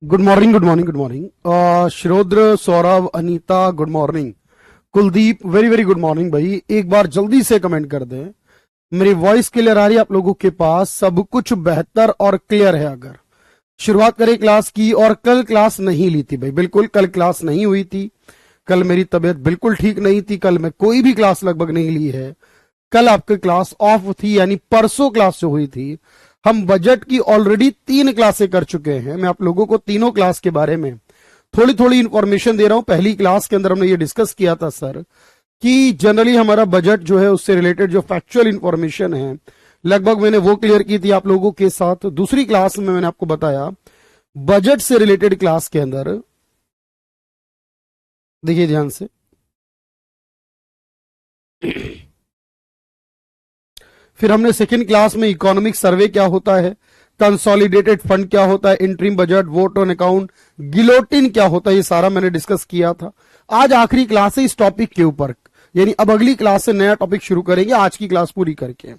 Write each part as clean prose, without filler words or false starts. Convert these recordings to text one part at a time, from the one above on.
Good morning good morning good morning श्रोद्र, Saurabh, Anita, good morning. Kuldeep, very very good morning भाई। एक बार जल्दी से कमेंट कर दें। मेरी वॉइस क्लियर आ रही है आप लोगों के पास? सब कुछ बेहतर और क्लियर है। अगर शुरुआत करें क्लास की, और कल क्लास नहीं ली थी भाई, बिल्कुल कल क्लास नहीं हुई थी। कल मेरी तबीयत बिल्कुल ठीक नहीं थी। कल मैं कोई भी क्लास लगभग नहीं ली है। कल आपकी क्लास ऑफ थी, यानी परसों क्लास जो हुई थी, हम बजट की ऑलरेडी 3 क्लासें कर चुके हैं। मैं आप लोगों को तीनों क्लास के बारे में थोड़ी थोड़ी इंफॉर्मेशन दे रहा हूं। पहली क्लास के अंदर हमने ये डिस्कस किया था सर कि जनरली हमारा बजट जो है उससे रिलेटेड जो फैक्चुअल इंफॉर्मेशन है लगभग मैंने वो क्लियर की थी आप लोगों के साथ। दूसरी क्लास में मैंने आपको बताया बजट से रिलेटेड क्लास के अंदर, देखिए ध्यान से, फिर हमने सेकेंड क्लास में इकोनॉमिक सर्वे क्या होता है, कंसोलिडेटेड फंड क्या होता है, interim budget, vote on account, guillotine क्या होता है, ये सारा मैंने डिस्कस किया था। आज आखिरी क्लास है इस टॉपिक के ऊपर, यानी अब अगली क्लास से नया टॉपिक शुरू करेंगे आज की क्लास पूरी करके,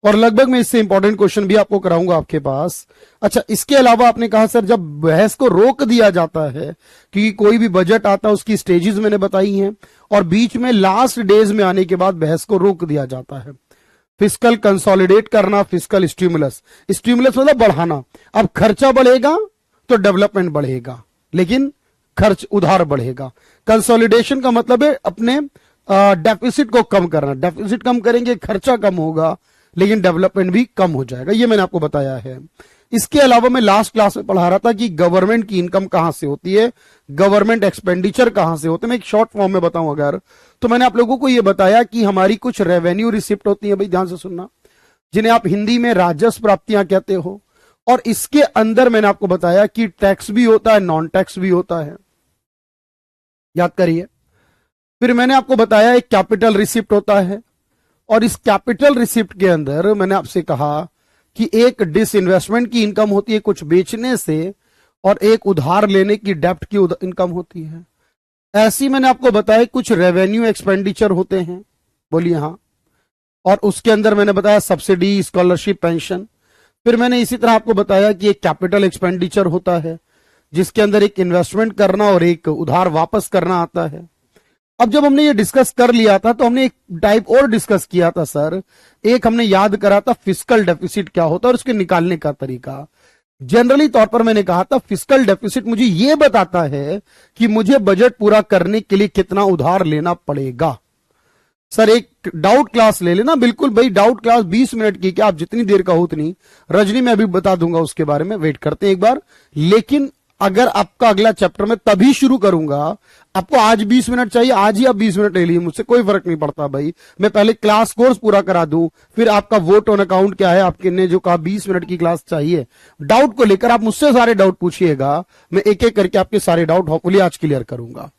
और लगभग मैं इससे इंपॉर्टेंट क्वेश्चन भी आपको कराऊंगा आपके पास। अच्छा, इसके अलावा आपने कहा सर जब बहस को रोक दिया जाता है कि कोई भी बजट आता है उसकी स्टेजेस मैंने बताई हैं, और बीच में लास्ट डेज में आने के बाद बहस को रोक दिया जाता है। फिस्कल कंसोलिडेट करना, फिस्कल स्टिमुलस, स्टिमुलस मतलब बढ़ाना। अब खर्चा बढ़ेगा तो डेवलपमेंट बढ़ेगा, लेकिन खर्च उधार बढ़ेगा। कंसोलिडेशन का मतलब है अपने डेफिसिट को कम करना। डेफिसिट कम करेंगे, खर्चा कम होगा, लेकिन डेवलपमेंट भी कम हो जाएगा। ये मैंने आपको बताया है। इसके अलावा मैं लास्ट क्लास में पढ़ा रहा था कि गवर्नमेंट की इनकम कहां से होती है, गवर्नमेंट एक्सपेंडिचर कहां से होते हैं। मैं एक शॉर्ट फॉर्म में बताऊं अगर, तो मैंने आप लोगों को यह बताया कि हमारी कुछ रेवेन्यू रिसिप्ट होती है, भाई ध्यान से सुनना, जिन्हें आप हिंदी में राजस्व प्राप्तियां कहते हो। और इसके अंदर मैंने आपको बताया कि टैक्स भी होता है, नॉन टैक्स भी होता है, याद करिए। फिर मैंने आपको बताया एक कैपिटल रिसिप्ट होता है, और इस कैपिटल रिसिप्ट के अंदर मैंने आपसे कहा कि एक डिसइन्वेस्टमेंट की इनकम होती है कुछ बेचने से, और एक उधार लेने की डेप्ट की इनकम होती है। ऐसी मैंने आपको बताया कुछ रेवेन्यू एक्सपेंडिचर होते हैं, बोलिए हाँ। और उसके अंदर मैंने बताया सब्सिडी, स्कॉलरशिप, पेंशन। फिर मैंने इसी तरह आपको बताया कि एक कैपिटल एक्सपेंडिचर होता है जिसके अंदर एक इन्वेस्टमेंट करना और एक उधार वापस करना आता है। अब जब हमने ये डिस्कस कर लिया था तो हमने एक टाइप और डिस्कस किया था सर, एक हमने याद करा था फिस्कल डेफिसिट क्या होता है और उसके निकालने का तरीका। जनरली तौर पर मैंने कहा था फिस्कल डेफिसिट मुझे यह बताता है कि मुझे बजट पूरा करने के लिए कितना उधार लेना पड़ेगा। सर एक डाउट क्लास ले लेना, बिल्कुल भाई, डाउट क्लास 20 मिनट की, क्या आप जितनी देर का हो उतनी। रजनी मैं अभी बता दूंगा उसके बारे में, वेट करते हैं एक बार। लेकिन अगर आपका अगला चैप्टर मैं तभी शुरू करूंगा, आपको आज 20 मिनट चाहिए, आज ही आप 20 मिनट ले लीजिए, मुझसे कोई फर्क नहीं पड़ता भाई। मैं पहले क्लास कोर्स पूरा करा दूं, फिर आपका वोट ऑन अकाउंट क्या है, आपके ने जो कहा 20 मिनट की क्लास चाहिए। डाउट को लेकर आप मुझसे सारे डाउट पूछिएगा, मैं एक एक करके आपके सारे डाउट होपफुली आज क्लियर करूंगा,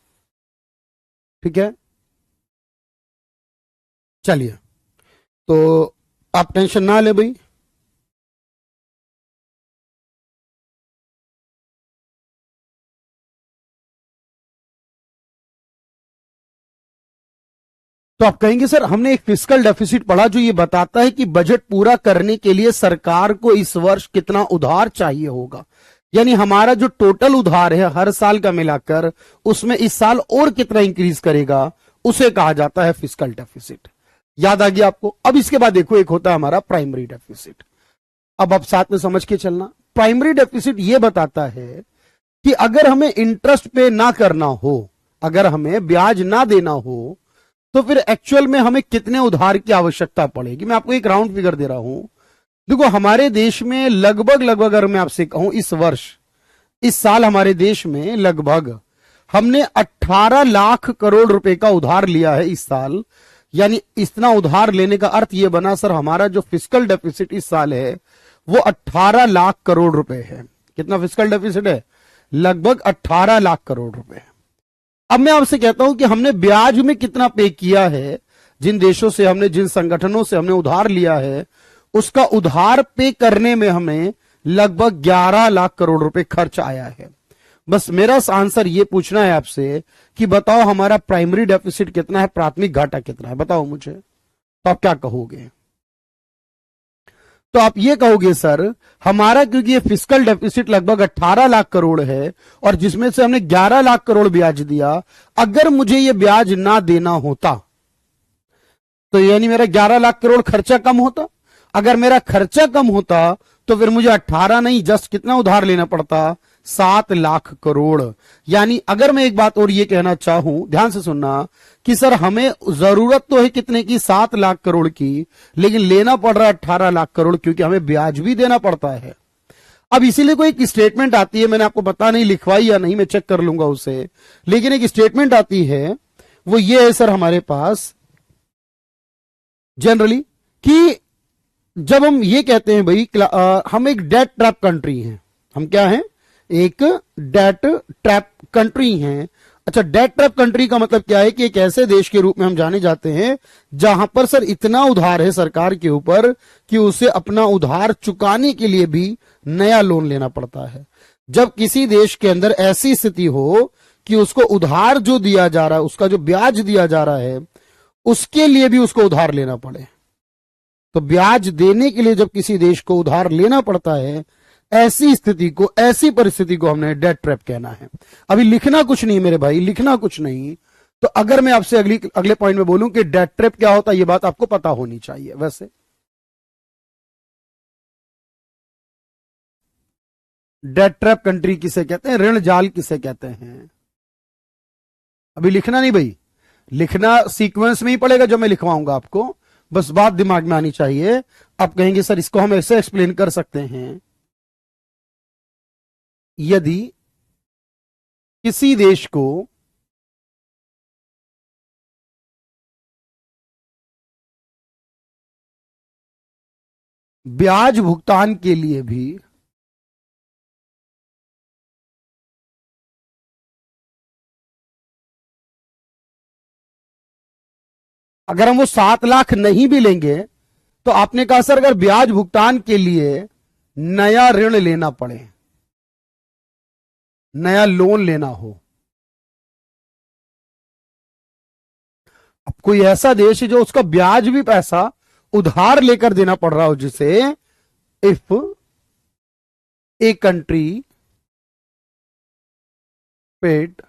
ठीक है? चलिए, तो आप टेंशन ना ले भाई। तो आप कहेंगे सर हमने एक फिस्कल डेफिसिट पढ़ा जो ये बताता है कि बजट पूरा करने के लिए सरकार को इस वर्ष कितना उधार चाहिए होगा, यानी हमारा जो टोटल उधार है हर साल का मिलाकर, उसमें इस साल और कितना इंक्रीज करेगा, उसे कहा जाता है फिस्कल डेफिसिट। याद आ गया आपको? अब इसके बाद देखो एक होता है हमारा प्राइमरी डेफिसिट। अब आप साथ में समझ के चलना। प्राइमरी डेफिसिट यह बताता है कि अगर हमें इंटरेस्ट पे ना करना हो, अगर हमें ब्याज ना देना हो, तो फिर एक्चुअल में हमें कितने उधार की आवश्यकता पड़ेगी। मैं आपको एक राउंड फिगर दे रहा हूं। देखो हमारे देश में लगभग अगर मैं आपसे कहूं इस वर्ष, इस साल हमारे देश में लगभग हमने 18 लाख करोड़ रुपए का उधार लिया है इस साल। यानी इतना उधार लेने का अर्थ यह बना सर हमारा जो फिस्कल डेफिसिट इस साल है वो 18 लाख करोड़ रुपए है। कितना फिस्कल डेफिसिट है? लगभग 18 लाख करोड़ रुपए। अब मैं आपसे कहता हूं कि हमने ब्याज में कितना पे किया है, जिन देशों से हमने, जिन संगठनों से हमने उधार लिया है, उसका उधार पे करने में हमें लगभग 11 लाख करोड़ रुपए खर्च आया है। बस मेरा आंसर ये पूछना है आपसे कि बताओ हमारा प्राइमरी डेफिसिट कितना है, प्राथमिक घाटा कितना है, बताओ मुझे, तो आप क्या कहोगे? तो आप ये कहोगे सर हमारा क्योंकि ये फिस्कल डेफिसिट लगभग 18 लाख करोड़ है और जिसमें से हमने 11 लाख करोड़ ब्याज दिया, अगर मुझे ये ब्याज ना देना होता तो यानी मेरा 11 लाख करोड़ खर्चा कम होता। अगर मेरा खर्चा कम होता तो फिर मुझे 18 नहीं जस्ट कितना उधार लेना पड़ता, 7 लाख करोड़। यानी अगर मैं एक बात और ये कहना चाहूं, ध्यान से सुनना, कि सर हमें जरूरत तो है कितने की, 7 लाख करोड़ की, लेकिन लेना पड़ रहा है 18 लाख करोड़ क्योंकि हमें ब्याज भी देना पड़ता है। अब इसीलिए कोई एक स्टेटमेंट आती है, मैंने आपको पता नहीं लिखवाई या नहीं, मैं चेक कर लूंगा उसे, लेकिन एक स्टेटमेंट आती है, वो ये है सर हमारे पास जनरली कि जब हम ये कहते हैं भाई हम एक डेट ट्रैप कंट्री हैं, हम क्या हैं, एक डेट ट्रैप कंट्री हैं। अच्छा, डेट ट्रैप कंट्री का मतलब क्या है कि एक ऐसे देश के रूप में हम जाने जाते हैं जहां पर सर इतना उधार है सरकार के ऊपर कि उसे अपना उधार चुकाने के लिए भी नया लोन लेना पड़ता है। जब किसी देश के अंदर ऐसी स्थिति हो कि उसको उधार जो दिया जा रहा है, उसका जो ब्याज दिया जा रहा है, उसके लिए भी उसको उधार लेना पड़े, तो ब्याज देने के लिए जब किसी देश को उधार लेना पड़ता है, ऐसी स्थिति को, ऐसी परिस्थिति को हमने डेट ट्रैप कहना है। अभी लिखना कुछ नहीं मेरे भाई, लिखना कुछ नहीं। तो अगर मैं आपसे अगले पॉइंट में बोलूं कि डेट ट्रैप क्या होता है, यह बात आपको पता होनी चाहिए। वैसे डेट ट्रैप कंट्री किसे कहते हैं, ऋण जाल किसे कहते हैं। अभी लिखना नहीं भाई, लिखना सीक्वेंस में ही पड़ेगा जो मैं लिखवाऊंगा आपको, बस बात दिमाग में आनी चाहिए। आप कहेंगे सर इसको हम ऐसे एक्सप्लेन कर सकते हैं, यदि किसी देश को ब्याज भुगतान के लिए भी अगर हम वो 7 लाख नहीं भी लेंगे, तो आपने कहा सर अगर ब्याज भुगतान के लिए नया ऋण लेना पड़े, नया लोन लेना हो, अब कोई ऐसा देश है जो उसका ब्याज भी पैसा उधार लेकर देना पड़ रहा हो, जिसे if a country paid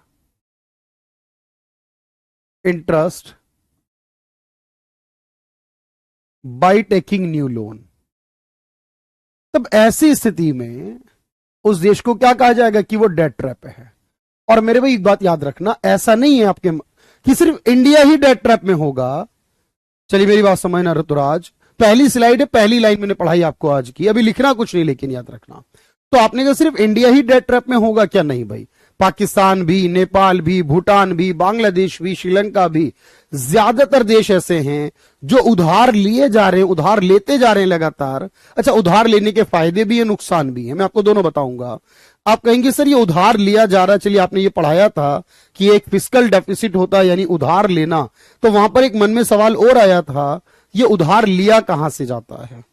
interest by taking new loan, तब ऐसी स्थिति में उस देश को क्या कहा जाएगा कि वो डेट ट्रैप है। और मेरे भाई एक बात याद रखना, ऐसा नहीं है आपके कि सिर्फ इंडिया ही डेट ट्रैप में होगा। चलिए मेरी बात समझना ऋतुराज, पहली स्लाइड है, पहली लाइन मैंने पढ़ाई आपको आज की, अभी लिखना कुछ नहीं, लेकिन याद रखना। तो आपने कहा सिर्फ इंडिया ही डेट ट्रैप में होगा क्या, नहीं भाई, पाकिस्तान भी, नेपाल भी, भूटान भी, बांग्लादेश भी, श्रीलंका भी, ज्यादातर देश ऐसे हैं जो उधार लिए जा रहे हैं, उधार लेते जा रहे हैं लगातार। अच्छा, उधार लेने के फायदे भी है, नुकसान भी है, मैं आपको दोनों बताऊंगा। आप कहेंगे सर ये उधार लिया जा रहा है, चलिए आपने ये पढ़ाया था कि एक फिस्कल डेफिसिट होता है यानी उधार लेना, तो वहां पर एक मन में सवाल और आया था, ये उधार लिया कहां से जाता है।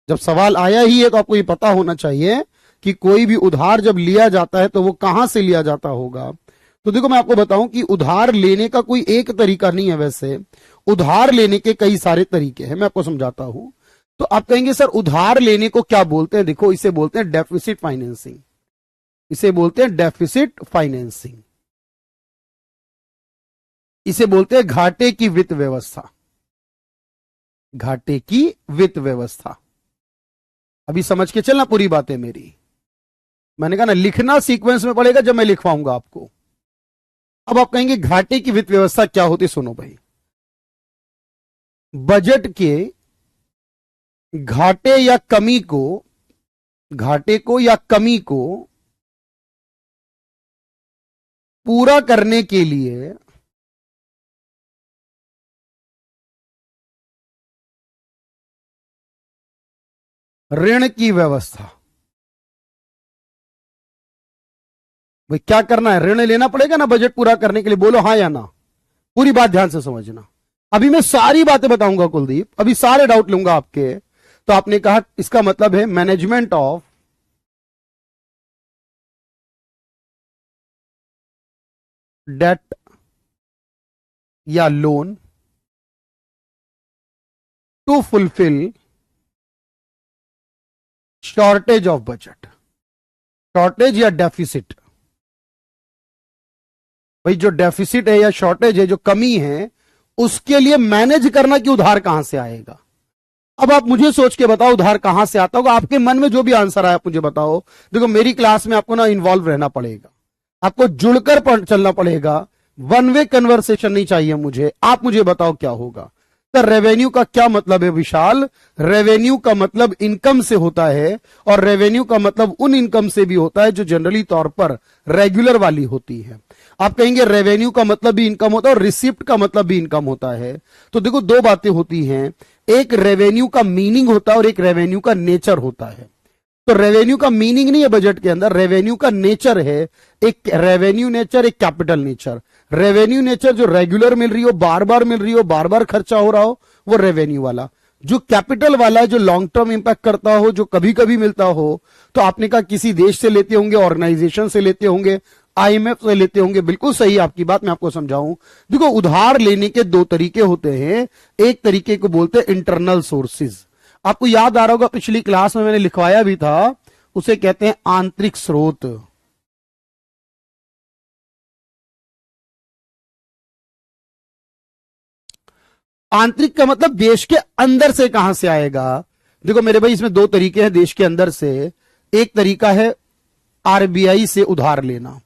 जब सवाल आया ही है तो आपको ये पता होना चाहिए कि कोई भी उधार जब लिया जाता है तो वो कहां से लिया जाता होगा। तो देखो मैं आपको बताऊं कि उधार लेने का कोई एक तरीका नहीं है, वैसे उधार लेने के कई सारे तरीके हैं, मैं आपको समझाता हूं। तो आप कहेंगे सर उधार लेने को क्या बोलते हैं, देखो इसे बोलते हैं डेफिसिट फाइनेंसिंग, इसे बोलते हैं डेफिसिट फाइनेंसिंग, इसे बोलते हैं घाटे की वित्त व्यवस्था, घाटे की वित्त व्यवस्था। अभी समझ के चलना पूरी बातें मेरी, मैंने कहा ना लिखना सीक्वेंस में पड़ेगा जब मैं लिखवाऊंगा आपको। अब आप कहेंगे घाटे की वित्त व्यवस्था क्या होती, सुनो भाई, बजट के घाटे या कमी को, घाटे को या कमी को पूरा करने के लिए ऋण की व्यवस्था। भाई क्या करना है, ऋण लेना पड़ेगा ना बजट पूरा करने के लिए, बोलो हाँ या ना, पूरी बात ध्यान से समझना। अभी मैं सारी बातें बताऊंगा कुलदीप, अभी सारे डाउट लूंगा आपके। तो आपने कहा इसका मतलब है मैनेजमेंट ऑफ डेट या loan to fulfil shortage of budget, shortage या डेफिसिट। भाई जो डेफिसिट है या शॉर्टेज है, जो कमी है, उसके लिए मैनेज करना कि उधार कहां से आएगा। अब आप मुझे सोच के बताओ उधार कहां से आता होगा। आपके मन में जो भी आंसर आया आप मुझे बताओ। देखो मेरी क्लास में आपको ना इन्वॉल्व रहना पड़ेगा, आपको जुड़कर चलना पड़ेगा। वन वे कन्वर्सेशन नहीं चाहिए मुझे। आप मुझे बताओ क्या होगा। तो रेवेन्यू का क्या मतलब है विशाल? रेवेन्यू का मतलब इनकम से होता है, और रेवेन्यू का मतलब उन इनकम से भी होता है जो जनरली तौर पर रेगुलर वाली होती है। आप कहेंगे रेवेन्यू का मतलब भी इनकम होता है और रिसिप्ट का मतलब भी इनकम होता है। तो देखो दो बातें होती हैं, एक रेवेन्यू का मीनिंग होता है और एक रेवेन्यू का नेचर होता है। तो रेवेन्यू का मीनिंग नहीं है बजट के अंदर, रेवेन्यू का नेचर है। एक रेवेन्यू नेचर, एक कैपिटल नेचर। रेवेन्यू नेचर जो रेगुलर मिल रही हो, बार बार मिल रही हो, बार बार खर्चा हो रहा हो, वो रेवेन्यू वाला। जो कैपिटल वाला है, जो लॉन्ग टर्म इंपैक्ट करता हो, जो कभी कभी मिलता हो, तो आपने कहा किसी देश से लेते होंगे, ऑर्गेनाइजेशन से लेते होंगे, आईएमएफ से लेते होंगे। बिल्कुल सही आपकी बात, मैं आपको समझाऊं। देखो उधार लेने के दो तरीके होते हैं। एक तरीके को बोलते हैं इंटरनल सोर्सेज। आपको याद आ रहा होगा पिछली क्लास में मैंने लिखवाया भी था, उसे कहते हैं आंतरिक स्रोत। आंतरिक का मतलब देश के अंदर से कहां से आएगा। देखो मेरे भाई इसमें दो तरीके हैं देश के अंदर से। एक तरीका है आरबीआई से उधार लेना,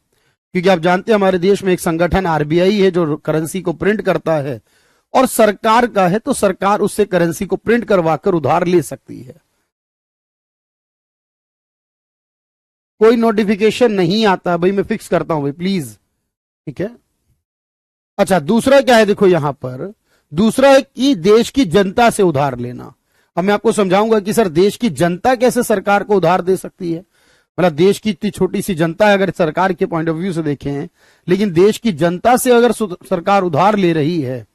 क्योंकि आप जानते हैं हमारे देश में एक संगठन आरबीआई है जो करेंसी को प्रिंट करता है, और सरकार का है, तो सरकार उससे करेंसी को प्रिंट करवाकर उधार ले सकती है। कोई नोटिफिकेशन नहीं आता भाई, मैं फिक्स करता हूं भाई प्लीज, ठीक है। अच्छा दूसरा क्या है, देखो यहां पर दूसरा है कि देश की जनता से उधार लेना। अब मैं आपको समझाऊंगा कि सर देश की जनता कैसे सरकार को उधार दे सकती है। मतलब देश की इतनी छोटी सी जनता है, अगर सरकार के पॉइंट ऑफ व्यू से देखें, लेकिन देश की जनता से अगर सरकार उधार ले रही है।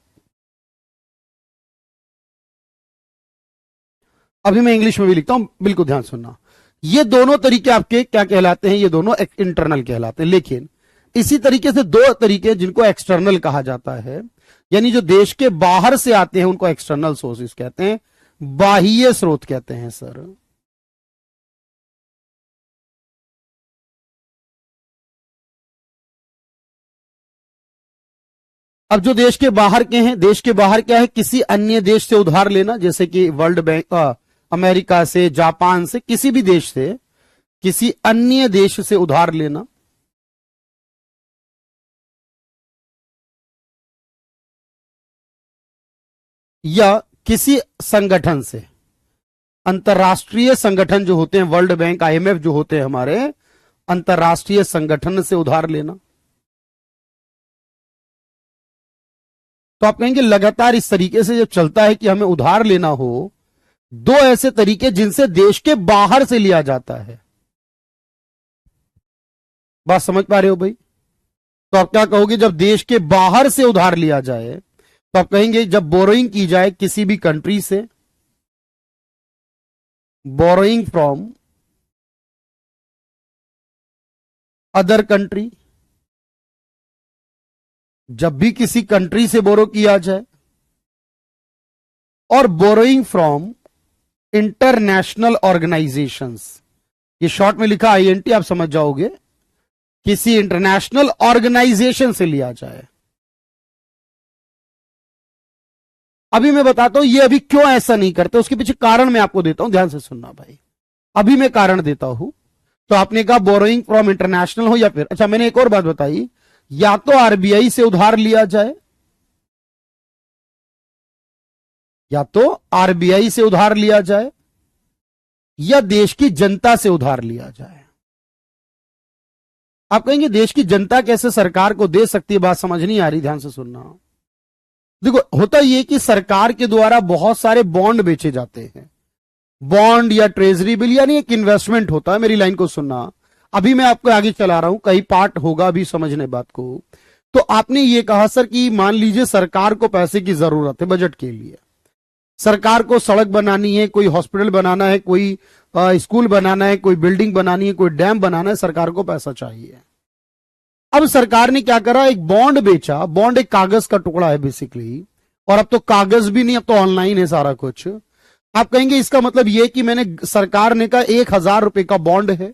अभी मैं इंग्लिश में भी लिखता हूं, बिल्कुल ध्यान सुनना। ये दोनों तरीके आपके क्या कहलाते हैं, ये दोनों इंटरनल कहलाते हैं। लेकिन इसी तरीके से दो तरीके जिनको एक्सटर्नल कहा जाता है, यानी जो देश के बाहर से आते हैं उनको एक्सटर्नल सोर्सेस कहते हैं, बाह्य स्रोत कहते हैं सर। अब जो देश के बाहर के हैं, देश के बाहर क्या है, किसी अन्य देश से उधार लेना, जैसे कि वर्ल्ड बैंक, अमेरिका से, जापान से, किसी भी देश से, किसी अन्य देश से उधार लेना। या किसी संगठन से, अंतरराष्ट्रीय संगठन जो होते हैं, वर्ल्ड बैंक, आईएमएफ जो होते हैं हमारे, अंतरराष्ट्रीय संगठन से उधार लेना। तो आप कहेंगे लगातार इस तरीके से जब चलता है कि हमें उधार लेना हो, दो ऐसे तरीके जिनसे देश के बाहर से लिया जाता है। बात समझ पा रहे हो भाई? तो आप क्या कहोगे, जब देश के बाहर से उधार लिया जाए तो आप कहेंगे जब बोरोइंग की जाए किसी भी कंट्री से, बोरोइंग फ्रॉम अदर कंट्री, जब भी किसी कंट्री से बोरो किया जाए, और बोरोइंग फ्रॉम इंटरनेशनल ऑर्गेनाइजेशंस, ये शॉर्ट में लिखा आईएनटी, आप समझ जाओगे, किसी इंटरनेशनल ऑर्गेनाइजेशन से लिया जाए। अभी मैं बताता हूं ये अभी क्यों ऐसा नहीं करते, उसके पीछे कारण मैं आपको देता हूं, ध्यान से सुनना भाई। अभी मैं कारण देता हूं। तो आपने कहा बोरोइंग फ्रॉम इंटरनेशनल हो, या फिर अच्छा मैंने एक और बात बताई, या तो आरबीआई से उधार लिया जाए, या तो आरबीआई से उधार लिया जाए, या देश की जनता से उधार लिया जाए। आप कहेंगे देश की जनता कैसे सरकार को दे सकती है, बात समझ नहीं आ रही, ध्यान से सुनना। देखो होता यह कि सरकार के द्वारा बहुत सारे बॉन्ड बेचे जाते हैं, बॉन्ड या ट्रेजरी बिल, यानी एक इन्वेस्टमेंट होता है। मेरी लाइन को सुनना, अभी मैं आपको आगे चला रहा हूं, कई पार्ट होगा अभी समझने बात को। तो आपने ये कहा सर कि मान लीजिए सरकार को पैसे की जरूरत है बजट के लिए, सरकार को सड़क बनानी है, कोई हॉस्पिटल बनाना है, कोई स्कूल बनाना है, कोई बिल्डिंग बनानी है, कोई डैम बनाना है, सरकार को पैसा चाहिए। अब सरकार ने क्या करा, एक बॉन्ड बेचा। बॉन्ड एक कागज का टुकड़ा है बेसिकली, और अब तो कागज भी नहीं, अब तो ऑनलाइन है सारा कुछ। आप कहेंगे इसका मतलब यह कि मैंने, सरकार ने कहा 1,000 रुपए का बॉन्ड है,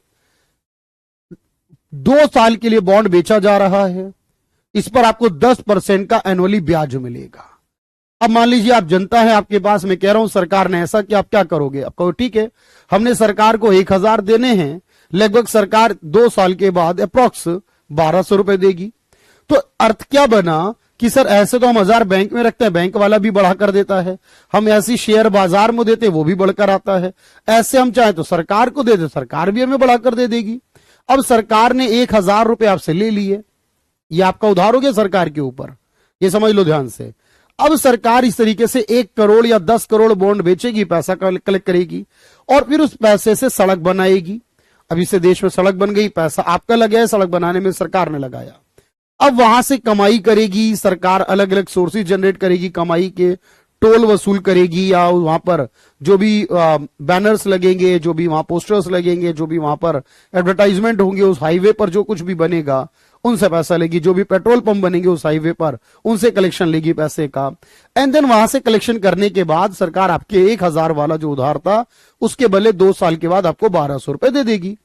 2 साल के लिए बॉन्ड बेचा जा रहा है, इस पर आपको 10% का एनुअली ब्याज मिलेगा। अब मान लीजिए आप जनता है, आपके पास, मैं कह रहा हूं सरकार ने ऐसा कि आप क्या करोगे? आप कहो ठीक है, हमने सरकार को 1,000 देने हैं, लगभग सरकार 2 साल के बाद अप्रोक्स 1,200 रुपए देगी। तो अर्थ क्या बना कि सर ऐसे तो हम 1,000 बैंक में रखते हैं, बैंक वाला भी बढ़ा कर देता है, हम ऐसी शेयर बाजार में देते वो भी बढ़कर आता है, ऐसे हम चाहे तो सरकार को दे दे, सरकार भी हमें बढ़ाकर दे देगी। अब सरकार ने 1,000 रुपए आपसे ले लिए, ये आपका उधार हो गया सरकार के ऊपर, ये समझ लो ध्यान से। अब सरकार इस तरीके से 1 करोड़ या 10 करोड़ बॉन्ड बेचेगी, पैसा कलेक्ट करेगी और फिर उस पैसे से सड़क बनाएगी। अब इससे देश में सड़क बन गई, पैसा आपका लगा है, सड़क बनाने में सरकार ने लगाया। अब वहां से कमाई करेगी सरकार, अलग अलग सोर्सेज जनरेट करेगी कमाई के, टोल वसूल करेगी, या वहां पर जो भी बैनर्स लगेंगे, जो भी वहां पोस्टर्स लगेंगे, जो भी वहां पर एडवर्टाइजमेंट होंगे, उस हाईवे पर जो कुछ भी बनेगा उनसे पैसा लेगी, जो भी पेट्रोल पंप बनेंगे उस हाईवे पर उनसे कलेक्शन लेगी पैसे का। एंड देन वहां से कलेक्शन करने के बाद सरकार आपके 1,000 वाला जो उधार था उसके बदले 2 साल के बाद आपको 1,200 रुपए दे देगी।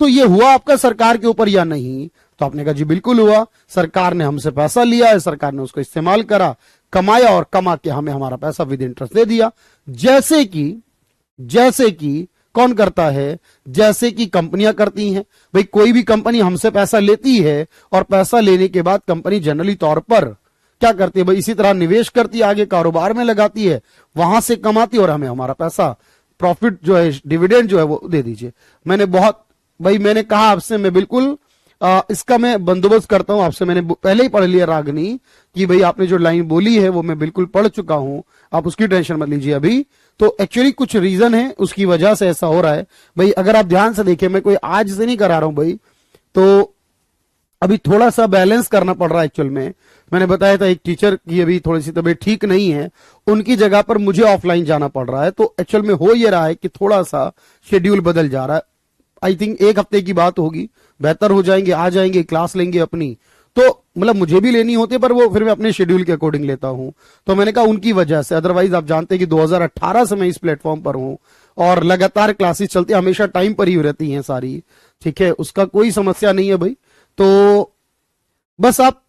तो ये हुआ आपका सरकार के ऊपर या नहीं? तो आपने कहा जी बिल्कुल हुआ, सरकार ने हमसे पैसा लिया है, सरकार ने उसको इस्तेमाल करा, कमाया और कमा के हमें हमारा पैसा विद इंटरेस्ट दे दिया। जैसे कि कौन करता है? जैसे कि कंपनियां करती हैं। भाई कोई भी कंपनी हमसे पैसा लेती है और पैसा लेने के बाद कंपनी जनरली तौर पर क्या करती है? भाई इसी तरह निवेश करती है, आगे कारोबार में लगाती है, वहां से कमाती है और हमें हमारा पैसा, प्रॉफिट जो है, डिविडेंड जो है वो दे दीजिए। मैंने कहा आपसे, मैं बिल्कुल इसका मैं बंदोबस्त करता हूं आपसे, मैंने पहले ही पढ़ लिया रागनी कि भाई आपने जो लाइन बोली है वो मैं बिल्कुल पढ़ चुका हूं, आप उसकी टेंशन मत लीजिए अभी। तो एक्चुअली कुछ रीजन है, उसकी वजह से ऐसा हो रहा है। भाई अगर आप ध्यान से देखें, मैं कोई आज से नहीं करा रहा हूं भाई, तो अभी थोड़ा सा बैलेंस करना पड़ रहा है। एक्चुअल में मैंने बताया था एक टीचर की अभी थोड़ी सी तबीयत ठीक नहीं है, उनकी जगह पर मुझे ऑफलाइन जाना पड़ रहा है, तो एक्चुअल में हो ये रहा है कि थोड़ा सा शेड्यूल बदल जा रहा है। आई थिंक 1 हफ्ते की बात होगी, बेहतर हो जाएंगे, आ जाएंगे, क्लास लेंगे अपनी, तो मतलब मुझे भी लेनी होती है पर वो फिर मैं अपने शेड्यूल के अकॉर्डिंग लेता हूं। तो मैंने कहा उनकी वजह से, अदरवाइज आप जानते हैं कि 2018 से मैं इस प्लेटफॉर्म पर हूं और लगातार क्लासेस चलती है, हमेशा टाइम पर ही रहती हैं सारी, ठीक है, उसका कोई समस्या नहीं है भाई। तो बस आप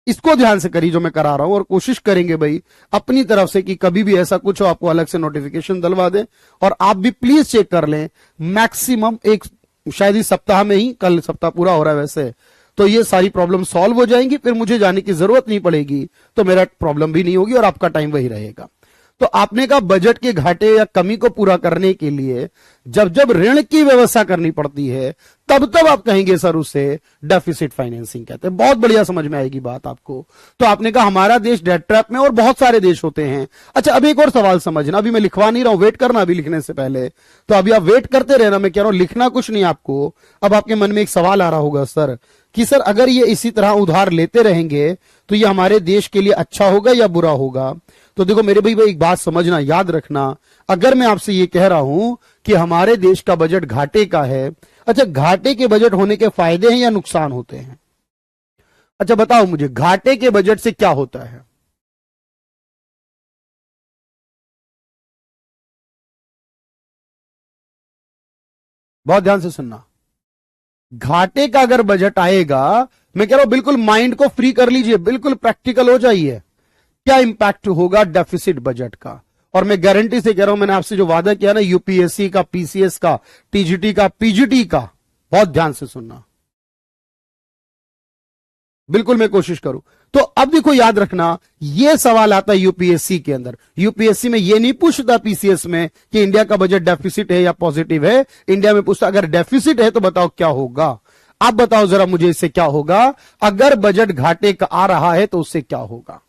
इसको ध्यान से करिए जो मैं करा रहा हूं, और कोशिश करेंगे भाई अपनी तरफ से कि कभी भी ऐसा कुछ हो आपको अलग से नोटिफिकेशन डलवा दें, और आप भी प्लीज चेक कर लें, मैक्सिमम एक शायद इस सप्ताह में ही, कल सप्ताह पूरा हो रहा है वैसे, तो ये सारी प्रॉब्लम सॉल्व हो जाएंगी, फिर मुझे जाने की जरूरत नहीं पड़ेगी, तो मेरा प्रॉब्लम भी नहीं होगी और आपका टाइम वही रहेगा। तो आपने कहा बजट के घाटे या कमी को पूरा करने के लिए जब जब ऋण की व्यवस्था करनी पड़ती है तब तब आप कहेंगे सर उसे डेफिसिट फाइनेंसिंग कहते हैं। बहुत बढ़िया समझ में आएगी बात आपको। तो आपने कहा हमारा देश डेट ट्रैप में, और बहुत सारे देश होते हैं। अच्छा अब एक और सवाल समझना, अभी मैं लिखवा नहीं रहा हूं, वेट करना अभी लिखने से पहले, तो अभी आप वेट करते रहना, मैं कह रहा हूं लिखना कुछ नहीं आपको। अब आपके मन में एक सवाल आ रहा होगा सर कि सर अगर ये इसी तरह उधार लेते रहेंगे तो ये हमारे देश के लिए अच्छा होगा या बुरा होगा? तो देखो मेरे भाई एक बात समझना, याद रखना, अगर मैं आपसे ये कह रहा हूं कि हमारे देश का बजट घाटे का है, अच्छा घाटे के बजट होने के फायदे हैं या नुकसान होते हैं? अच्छा बताओ मुझे, घाटे के बजट से क्या होता है? बहुत ध्यान से सुनना, घाटे का अगर बजट आएगा, मैं कह रहा हूं बिल्कुल माइंड को फ्री कर लीजिए, बिल्कुल प्रैक्टिकल हो जाइए। क्या इंपैक्ट होगा डेफिसिट बजट का? और मैं गारंटी से कह रहा हूं, मैंने आपसे जो वादा किया ना, यूपीएससी का, पीसीएस का, टीजीटी का, पीजीटी का, बहुत ध्यान से सुनना, बिल्कुल मैं कोशिश करूं। तो अब देखो याद रखना, यह सवाल आता है यूपीएससी के अंदर, यूपीएससी में यह नहीं पूछता पीसीएस में कि इंडिया का बजट डेफिसिट है या पॉजिटिव है, इंडिया में पूछता अगर डेफिसिट है तो बताओ क्या होगा। आप बताओ जरा मुझे, इससे क्या होगा? अगर बजट घाटे का आ रहा है तो उससे क्या होगा?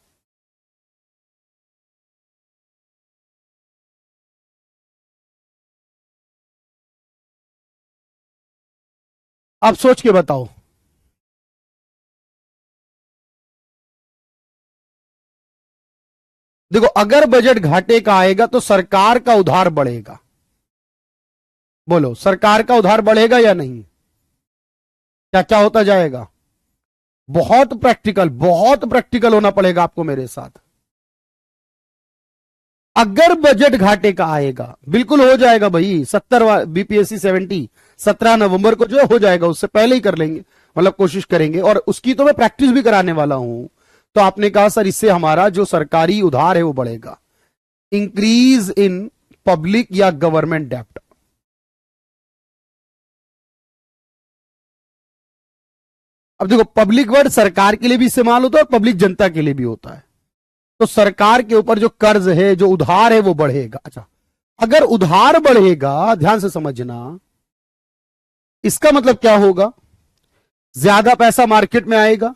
आप सोच के बताओ। देखो अगर बजट घाटे का आएगा तो सरकार का उधार बढ़ेगा। बोलो सरकार का उधार बढ़ेगा या नहीं? क्या क्या होता जाएगा? बहुत प्रैक्टिकल होना पड़ेगा आपको मेरे साथ। अगर बजट घाटे का आएगा, बिल्कुल हो जाएगा भाई, 70 बीपीएससी 70 17 नवंबर को जो हो जाएगा, उससे पहले ही कर लेंगे, मतलब कोशिश करेंगे, और उसकी तो मैं प्रैक्टिस भी कराने वाला हूं। तो आपने कहा सर इससे हमारा जो सरकारी उधार है वो बढ़ेगा, इंक्रीज इन पब्लिक या गवर्नमेंट डेप्ट। अब देखो, पब्लिक वर्ड सरकार के लिए भी इस्तेमाल होता है और पब्लिक जनता के लिए भी होता है। तो सरकार के ऊपर जो कर्ज है, जो उधार है, वो बढ़ेगा। अच्छा, अगर उधार बढ़ेगा, ध्यान से समझना, इसका मतलब क्या होगा? ज्यादा पैसा मार्केट में आएगा,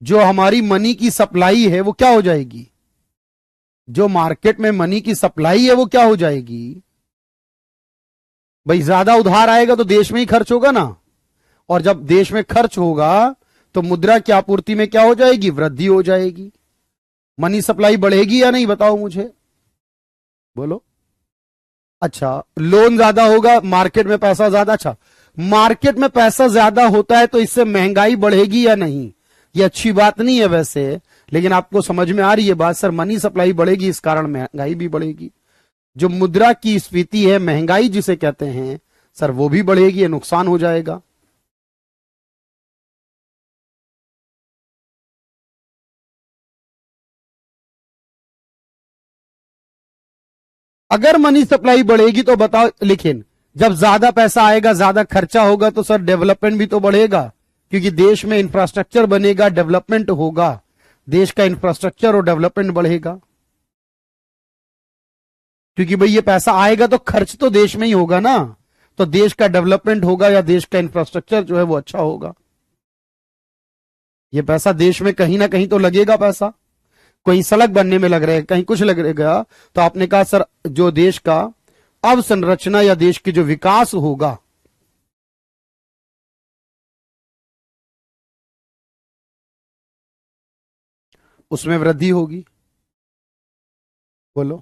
जो हमारी मनी की सप्लाई है वो क्या हो जाएगी? जो मार्केट में मनी की सप्लाई है वो क्या हो जाएगी भाई? ज्यादा उधार आएगा तो देश में ही खर्च होगा ना, और जब देश में खर्च होगा तो मुद्रा की आपूर्ति में क्या हो जाएगी? वृद्धि हो जाएगी। मनी सप्लाई बढ़ेगी या नहीं, बताओ मुझे, बोलो। अच्छा, लोन ज्यादा होगा, मार्केट में पैसा ज्यादा। अच्छा, मार्केट में पैसा ज्यादा होता है तो इससे महंगाई बढ़ेगी या नहीं? ये अच्छी बात नहीं है वैसे, लेकिन आपको समझ में आ रही है बात? सर मनी सप्लाई बढ़ेगी, इस कारण महंगाई भी बढ़ेगी। जो मुद्रा की स्फीति है, महंगाई जिसे कहते हैं, सर वो भी बढ़ेगी, ये नुकसान हो जाएगा। अगर मनी सप्लाई बढ़ेगी तो बताओ, लेकिन जब ज्यादा पैसा आएगा, ज्यादा खर्चा होगा, तो सर डेवलपमेंट भी तो बढ़ेगा, क्योंकि देश में इंफ्रास्ट्रक्चर बनेगा, डेवलपमेंट होगा, देश का इंफ्रास्ट्रक्चर और डेवलपमेंट बढ़ेगा। क्योंकि भाई ये पैसा आएगा तो खर्च तो देश में ही होगा ना, तो देश का डेवलपमेंट होगा या देश का इंफ्रास्ट्रक्चर जो है वो अच्छा होगा। ये पैसा देश में कहीं ना कहीं तो लगेगा पैसा, कहीं सड़क बनने में लग रहा है, कहीं कुछ लग रहेगा। तो आपने कहा सर जो देश का अवसंरचना या देश की जो विकास होगा, उसमें वृद्धि होगी। बोलो।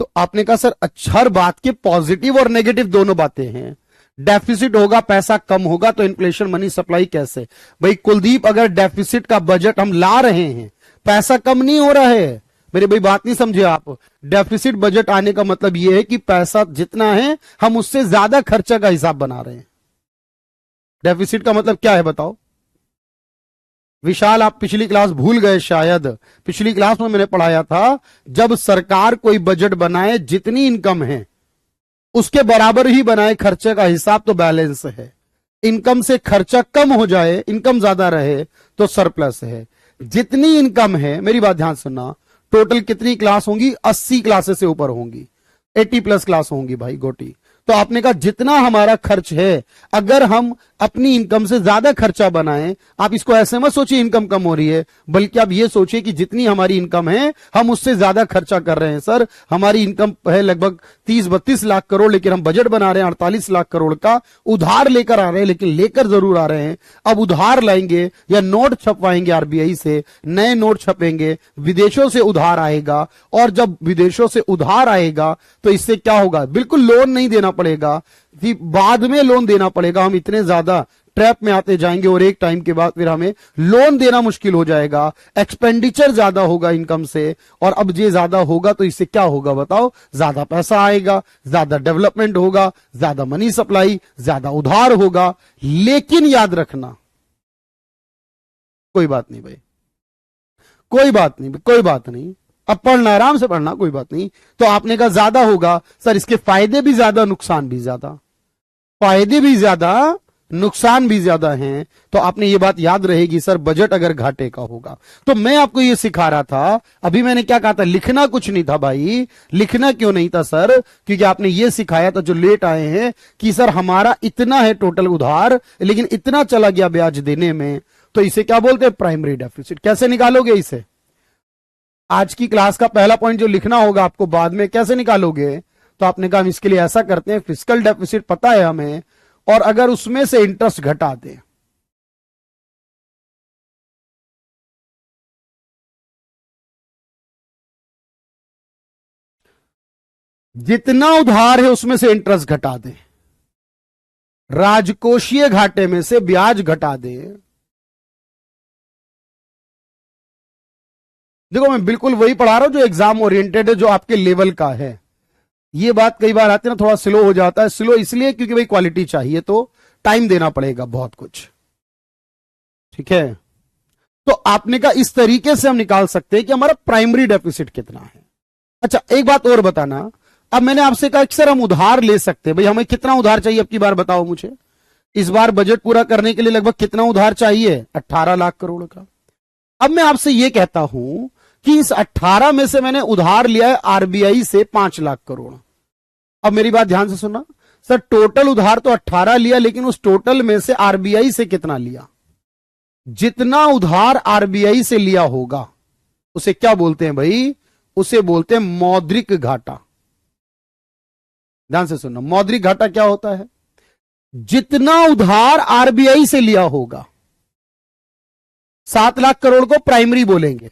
तो आपने कहा सर अच्छा, हर बात के पॉजिटिव और नेगेटिव दोनों बातें हैं। डेफिसिट होगा, पैसा कम होगा तो इन्फ्लेशन, मनी सप्लाई कैसे? भाई कुलदीप, अगर डेफिसिट का बजट हम ला रहे हैं, पैसा कम नहीं हो रहा है। मेरे भाई बात नहीं समझे आप? डेफिसिट बजट आने का मतलब यह है कि पैसा जितना है हम उससे ज्यादा खर्चा का हिसाब बना रहे हैं। डेफिसिट का मतलब क्या है बताओ विशाल? आप पिछली क्लास भूल गए शायद। पिछली क्लास में मैंने पढ़ाया था, जब सरकार कोई बजट बनाए, जितनी इनकम है उसके बराबर ही बनाए खर्चे का हिसाब, तो बैलेंस है। इनकम से खर्चा कम हो जाए, इनकम ज्यादा रहे तो सरप्लस है। जितनी इनकम है, मेरी बात ध्यान सुनना, टोटल कितनी क्लास होंगी? 80 क्लासेस से ऊपर होंगी, 80 प्लस क्लास होंगी भाई गोटी। तो आपने कहा जितना हमारा खर्च है, अगर हम अपनी इनकम से ज्यादा खर्चा बनाएं, आप इसको ऐसे मत सोचिए इनकम कम हो रही है, बल्कि आप ये सोचिए कि जितनी हमारी इनकम है हम उससे ज्यादा खर्चा कर रहे हैं। सर हमारी इनकम है लगभग 30-32 लाख करोड़, लेकिन हम बजट बना रहे हैं 48 लाख करोड़ का, उधार लेकर आ रहे हैं, लेकिन लेकर जरूर आ रहे हैं। अब उधार लाएंगे या नोट छपवाएंगे आरबीआई से, नए नोट छपेंगे, विदेशों से उधार आएगा, और जब विदेशों से उधार आएगा तो इससे क्या होगा? बिल्कुल लोन नहीं देना पड़ेगा, बाद में लोन देना पड़ेगा। हम इतने ज्यादा ट्रैप में आते जाएंगे और एक टाइम के बाद फिर हमें लोन देना मुश्किल हो जाएगा, एक्सपेंडिचर ज्यादा होगा इनकम से, और अब ये ज्यादा होगा तो इससे क्या होगा बताओ? ज्यादा पैसा आएगा, ज्यादा डेवलपमेंट होगा, ज्यादा मनी सप्लाई, ज्यादा उधार होगा। लेकिन याद रखना, कोई बात नहीं भाई, कोई बात नहीं, कोई बात नहीं, अब पढ़ना, आराम से पढ़ना, कोई बात नहीं। तो आपने कहा ज्यादा होगा, सर इसके फायदे भी ज्यादा, नुकसान भी ज्यादा। फायदे भी ज्यादा, नुकसान भी ज्यादा हैं। तो आपने ये बात याद रहेगी, सर बजट अगर घाटे का होगा तो मैं आपको ये सिखा रहा था। अभी मैंने क्या कहा था? लिखना कुछ नहीं था भाई। लिखना क्यों नहीं था सर? क्योंकि आपने ये सिखाया था जो लेट आए हैं कि सर हमारा इतना है टोटल उधार, लेकिन इतना चला गया ब्याज देने में, तो इसे क्या बोलते हैं? Primary deficit. कैसे निकालोगे इसे? आज की क्लास का पहला पॉइंट जो लिखना होगा आपको, बाद में कैसे निकालोगे? तो आपने कहा हम इसके लिए ऐसा करते हैं, फिजिकल डेफिसिट पता है हमें, और अगर उसमें से इंटरेस्ट घटा दें, जितना उधार है उसमें से इंटरेस्ट घटा दें, राजकोषीय घाटे में से ब्याज घटा दें, देखो मैं बिल्कुल वही पढ़ा रहा हूं जो एग्जाम ओरिएंटेड है, जो आपके लेवल का है। ये बात कई बार आती है ना, थोड़ा स्लो हो जाता है। स्लो इसलिए क्योंकि भाई क्वालिटी चाहिए, तो टाइम देना पड़ेगा बहुत कुछ। ठीक है, तो आपने कहा इस तरीके से हम निकाल सकते हैं कि हमारा प्राइमरी डेफिसिट कितना है। अच्छा एक बात और बताना, अब मैंने आपसे कहा कि सर हम उधार ले सकते हैं, भाई हमें कितना उधार चाहिए अब की बार बताओ मुझे। इस बार बजट पूरा करने के लिए लगभग कितना उधार चाहिए? 18 लाख करोड़ का। अब मैं आपसे यह कहता हूं कि इस 18 में से मैंने उधार लिया है आरबीआई से 5 लाख करोड़। अब मेरी बात ध्यान से सुनना, सर टोटल उधार तो 18 लिया, लेकिन उस टोटल में से आरबीआई से कितना लिया? जितना उधार आरबीआई से लिया होगा उसे क्या बोलते हैं भाई? उसे बोलते हैं मौद्रिक घाटा। ध्यान से सुनना, मौद्रिक घाटा क्या होता है? जितना उधार आरबीआई से लिया होगा, 7 लाख करोड़ को प्राइमरी बोलेंगे।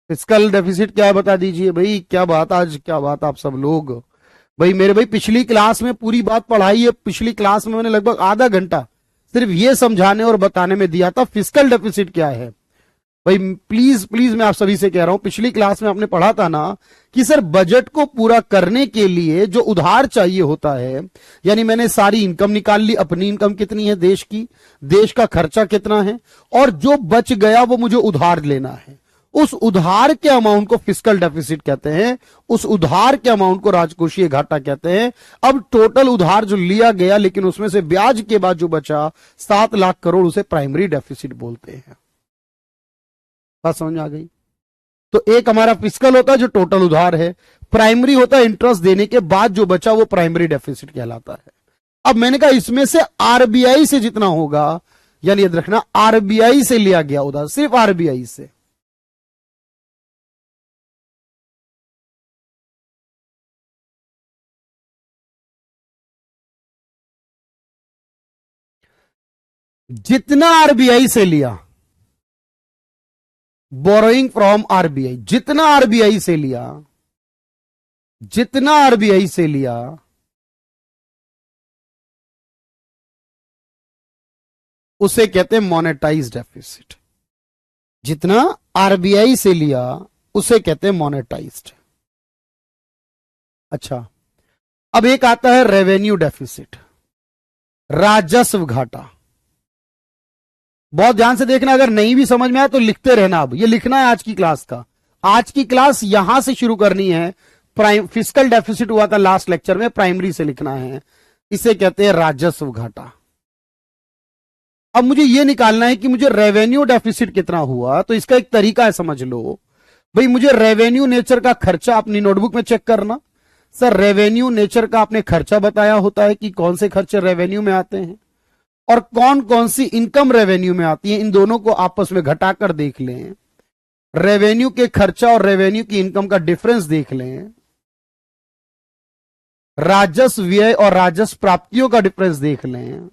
फिस्कल डेफिसिट क्या है बता दीजिए भाई। क्या बात, आज क्या बात आप सब लोग। भाई मेरे भाई पिछली क्लास में पूरी बात पढ़ाई है। पिछली क्लास में मैंने लगभग आधा घंटा सिर्फ ये समझाने और बताने में दिया था फिस्कल डेफिसिट क्या है। भाई प्लीज प्लीज मैं आप सभी से कह रहा हूं, पिछली क्लास में आपने पढ़ा था ना कि सर बजट को पूरा करने के लिए जो उधार चाहिए होता है, यानी मैंने सारी इनकम निकाल ली, अपनी इनकम कितनी है देश की, देश का खर्चा कितना है, और जो बच गया वो मुझे उधार लेना है। उस उधार के अमाउंट को फिस्कल डेफिसिट कहते हैं, उस उधार के अमाउंट को राजकोषीय घाटा कहते हैं। अब टोटल उधार जो लिया गया लेकिन उसमें से ब्याज के बाद जो बचा 7 लाख करोड़, उसे प्राइमरी डेफिसिट बोलते हैं। बात समझ में आ गई? तो एक हमारा फिस्कल होता है जो टोटल उधार है, प्राइमरी होता है इंटरेस्ट देने के बाद जो बचा वो प्राइमरी डेफिसिट कहलाता है। अब मैंने कहा इसमें से आरबीआई से जितना होगा, यानी याद रखना आरबीआई से लिया गया उधार, सिर्फ आरबीआई से, जितना आरबीआई से लिया, बोरोइंग फ्रॉम आरबीआई, जितना आरबीआई से लिया, जितना आरबीआई से लिया उसे कहते हैं मोनेटाइज डेफिसिट। जितना आरबीआई से लिया उसे कहते हैं मोनेटाइज्ड। अच्छा अब एक आता है रेवेन्यू डेफिसिट, राजस्व घाटा। बहुत ध्यान से देखना, अगर नहीं भी समझ में आया तो लिखते रहना। अब ये लिखना है आज की क्लास का, आज की क्लास यहां से शुरू करनी है। फिस्कल डेफिसिट हुआ था लास्ट लेक्चर में, प्राइमरी से लिखना है। इसे कहते हैं राजस्व घाटा। अब मुझे यह निकालना है कि मुझे रेवेन्यू डेफिसिट कितना हुआ, तो इसका एक तरीका है, समझ लो भाई। मुझे रेवेन्यू नेचर का खर्चा अपनी नोटबुक में चेक करना। सर रेवेन्यू नेचर का आपने खर्चा बताया होता है कि कौन से खर्चे रेवेन्यू में आते हैं और कौन कौन सी इनकम रेवेन्यू में आती है, इन दोनों को आपस में घटाकर देख लें। रेवेन्यू के खर्चा और रेवेन्यू की इनकम का डिफरेंस देख लें। राजस्व व्यय और राजस्व प्राप्तियों का डिफरेंस देख लें।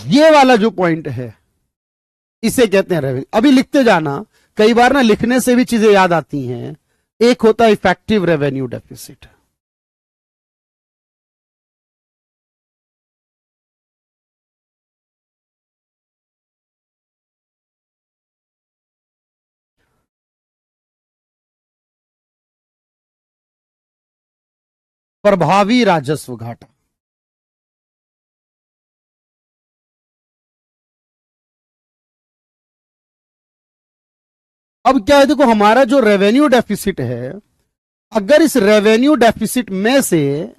ये वाला जो पॉइंट है इसे कहते हैं रेवेन्यू। अभी लिखते जाना, कई बार ना लिखने से भी चीजें याद आती हैं। एक होता है इफेक्टिव रेवेन्यू डेफिसिट, प्रभावी राजस्व घाटा। अब क्या है, देखो हमारा जो रेवेन्यू डेफिसिट है, अगर इस रेवेन्यू डेफिसिट में से,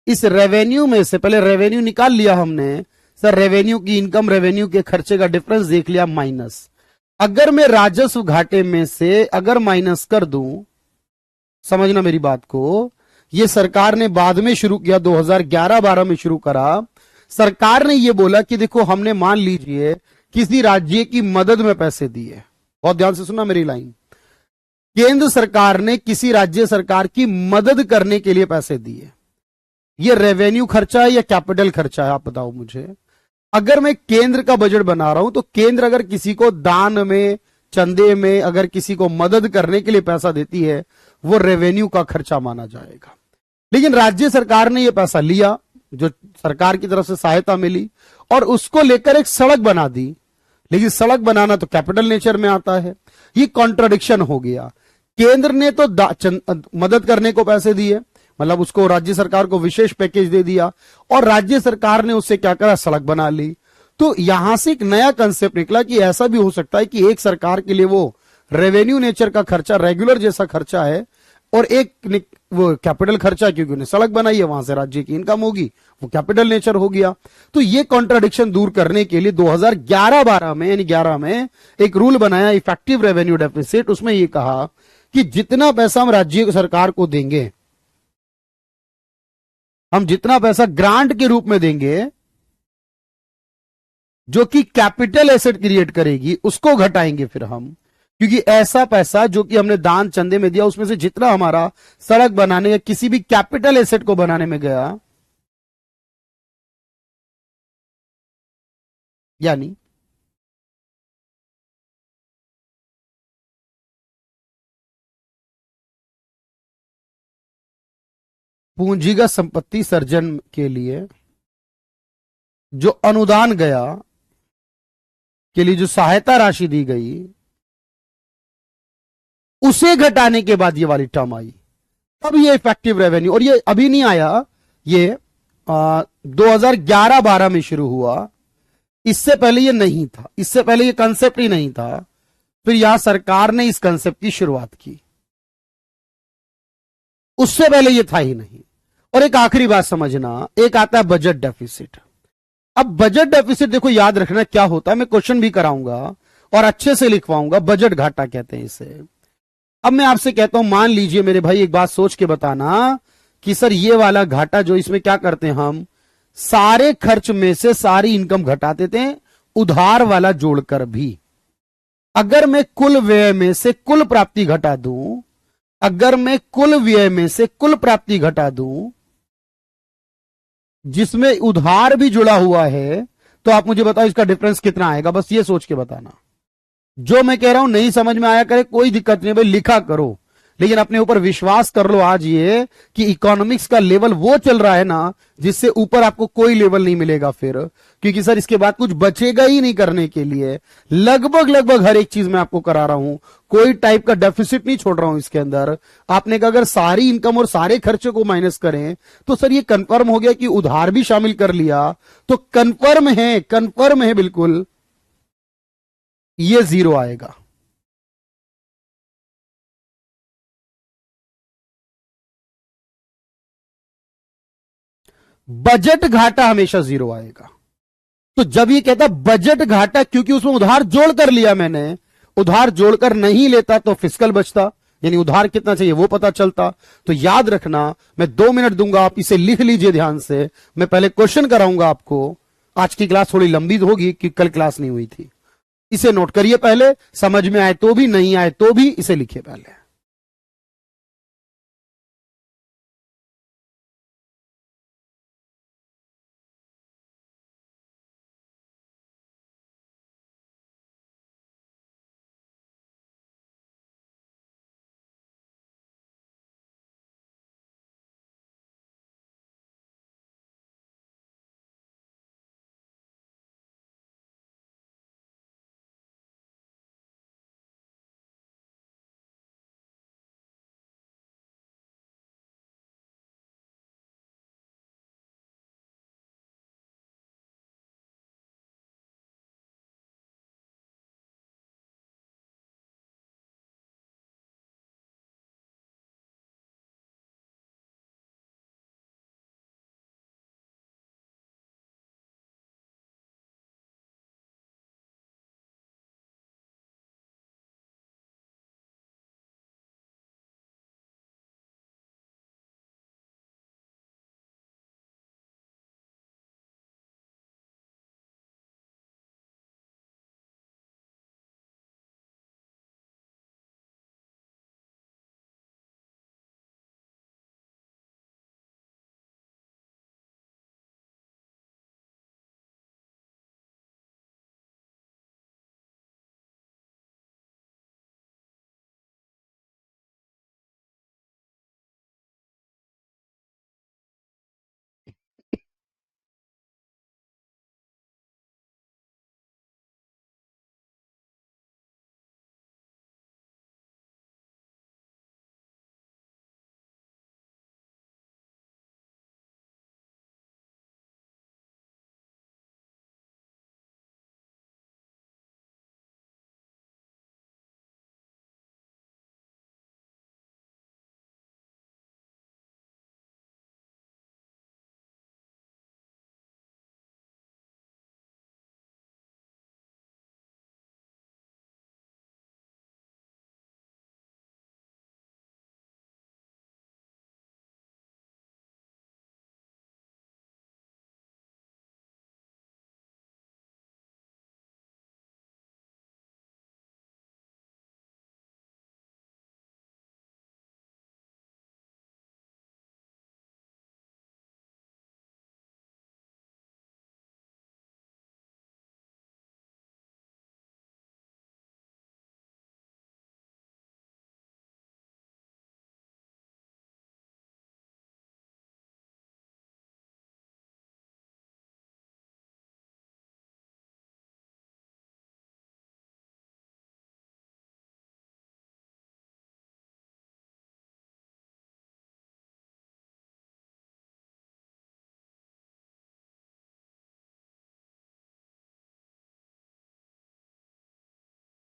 इस रेवेन्यू में से पहले रेवेन्यू निकाल लिया हमने, सर रेवेन्यू की इनकम रेवेन्यू के खर्चे का डिफरेंस देख लिया माइनस। अगर मैं राजस्व घाटे में से अगर माइनस कर दूं, समझना मेरी बात को, ये सरकार ने बाद में शुरू किया, 2011-12 में शुरू करा। सरकार ने ये बोला कि देखो हमने मान लीजिए किसी राज्य की मदद में पैसे दिए। बहुत ध्यान से सुनना मेरी लाइन, केंद्र सरकार ने किसी राज्य सरकार की मदद करने के लिए पैसे दिए। ये रेवेन्यू खर्चा है या कैपिटल खर्चा है, आप बताओ मुझे। अगर मैं केंद्र का बजट बना रहा हूं तो केंद्र अगर किसी को दान में, चंदे में, अगर किसी को मदद करने के लिए पैसा देती है, वो रेवेन्यू का खर्चा माना जाएगा। लेकिन राज्य सरकार ने यह पैसा लिया जो सरकार की तरफ से सहायता मिली और उसको लेकर एक सड़क बना दी। लेकिन सड़क बनाना तो कैपिटल नेचर में आता है। ये कॉन्ट्रडिक्शन हो गया। केंद्र ने तो मदद करने को पैसे दिए, मतलब उसको राज्य सरकार को विशेष पैकेज दे दिया, और राज्य सरकार ने उससे क्या करा, सड़क बना ली। तो यहां से एक नया कंसेप्ट निकला कि ऐसा भी हो सकता है कि एक सरकार के लिए वो रेवेन्यू नेचर का खर्चा रेगुलर जैसा खर्चा है, और एक वो कैपिटल खर्चा, क्योंकि उन्हें सड़क बनाई है, वहां से राज्य की इनकम होगी, वो कैपिटल नेचर हो गया। तो ये कॉन्ट्राडिक्शन दूर करने के लिए 2011-12 में, यानी 11 में एक रूल बनाया, इफेक्टिव रेवेन्यू डेफिसिट। उसमें ये कहा कि जितना पैसा हम राज्य सरकार को देंगे, हम जितना पैसा ग्रांट के रूप में देंगे जो कि कैपिटल एसेट क्रिएट करेगी, उसको घटाएंगे फिर हम। क्योंकि ऐसा पैसा जो कि हमने दान चंदे में दिया, उसमें से जितना हमारा सड़क बनाने या किसी भी कैपिटल एसेट को बनाने में गया, यानी पूंजीगत संपत्ति सर्जन के लिए जो अनुदान गया, के लिए जो सहायता राशि दी गई, उसे घटाने के बाद ये वाली टर्म आई, तब ये इफेक्टिव रेवेन्यू। और ये अभी नहीं आया, ये 2011-12 में शुरू हुआ। इससे पहले ये नहीं था, इससे पहले ये कंसेप्ट ही नहीं था। फिर यहां सरकार ने इस कंसेप्ट की शुरुआत की, उससे पहले ये था ही नहीं। और एक आखिरी बात समझना, एक आता है बजट डेफिसिट। अब बजट डेफिसिट देखो, याद रखना क्या होता है, मैं क्वेश्चन भी कराऊंगा और अच्छे से लिखवाऊंगा। बजट घाटा कहते हैं इसे। अब मैं आपसे कहता हूं, मान लीजिए मेरे भाई, एक बात सोच के बताना कि सर ये वाला घाटा जो, इसमें क्या करते हैं हम, सारे खर्च में से सारी इनकम घटा देते हैं, उधार वाला जोड़कर भी। अगर मैं कुल व्यय में से कुल प्राप्ति घटा दूं, अगर मैं कुल व्यय में से कुल प्राप्ति घटा दूं जिसमें उधार भी जुड़ा हुआ है, तो आप मुझे बताओ इसका डिफरेंस कितना आएगा। बस ये सोच के बताना। जो मैं कह रहा हूं नहीं समझ में आया करे, कोई दिक्कत नहीं भाई, लिखा करो, लेकिन अपने ऊपर विश्वास कर लो आज ये कि इकोनॉमिक्स का लेवल वो चल रहा है ना, जिससे ऊपर आपको कोई लेवल नहीं मिलेगा फिर। क्योंकि सर इसके बाद कुछ बचेगा ही नहीं करने के लिए। लगभग लगभग हर एक चीज मैं आपको करा रहा हूं, कोई टाइप का डेफिसिट नहीं छोड़ रहा हूं इसके अंदर। आपने कहा अगर सारी इनकम और सारे खर्चे को माइनस करें, तो सर ये कंफर्म हो गया कि उधार भी शामिल कर लिया, तो कंफर्म है बिल्कुल, ये जीरो आएगा। बजट घाटा हमेशा जीरो आएगा। तो जब ये कहता बजट घाटा, क्योंकि उसमें उधार जोड़ कर लिया मैंने, उधार जोड़कर नहीं लेता तो फिस्कल बचता, यानी उधार कितना चाहिए वो पता चलता। तो याद रखना, मैं 2 मिनट दूंगा, आप इसे लिख लीजिए ध्यान से। मैं पहले क्वेश्चन कराऊंगा आपको। आज की क्लास थोड़ी लंबी होगी कि कल क्लास नहीं हुई थी। इसे नोट करिए पहले, समझ में आए तो भी, नहीं आए तो भी इसे लिखिए पहले।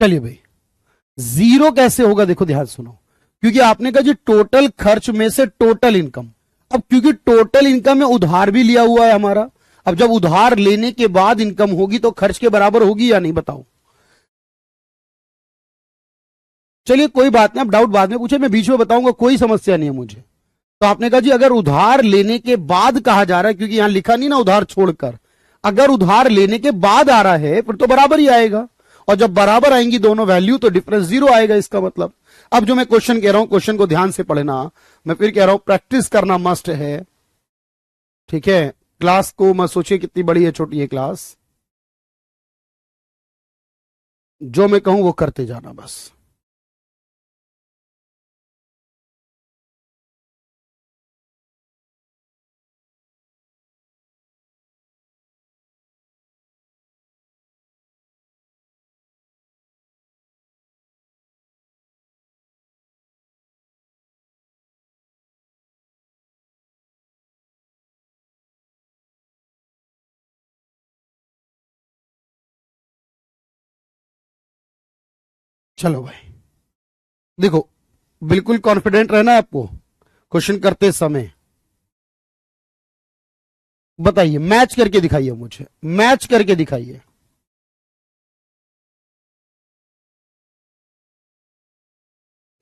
चलिए भाई, जीरो कैसे होगा, देखो ध्यान सुनो। क्योंकि आपने कहा जी टोटल खर्च में से टोटल इनकम। अब क्योंकि टोटल इनकम में उधार भी लिया हुआ है हमारा, अब जब उधार लेने के बाद इनकम होगी तो खर्च के बराबर होगी या नहीं, बताओ। चलिए कोई बात नहीं, आप डाउट बाद में पूछे, मैं बीच में बताऊंगा, कोई समस्या नहीं है मुझे। तो आपने कहा जी अगर उधार लेने के बाद कहा जा रहा है, क्योंकि यहां लिखा नहीं ना उधार छोड़कर, अगर उधार लेने के बाद आ रहा है फिर तो बराबर ही आएगा। और जब बराबर आएंगी दोनों वैल्यू तो डिफरेंस जीरो आएगा, इसका मतलब। अब जो मैं क्वेश्चन कह रहा हूं, क्वेश्चन को ध्यान से पढ़ना। मैं फिर कह रहा हूं प्रैक्टिस करना मस्ट है, ठीक है। क्लास को मत सोचिए कितनी बड़ी है छोटी है क्लास, जो मैं कहूं वो करते जाना बस। चलो भाई, देखो, बिल्कुल कॉन्फिडेंट रहना आपको क्वेश्चन करते समय। बताइए, मैच करके दिखाइए, मुझे मैच करके दिखाइए।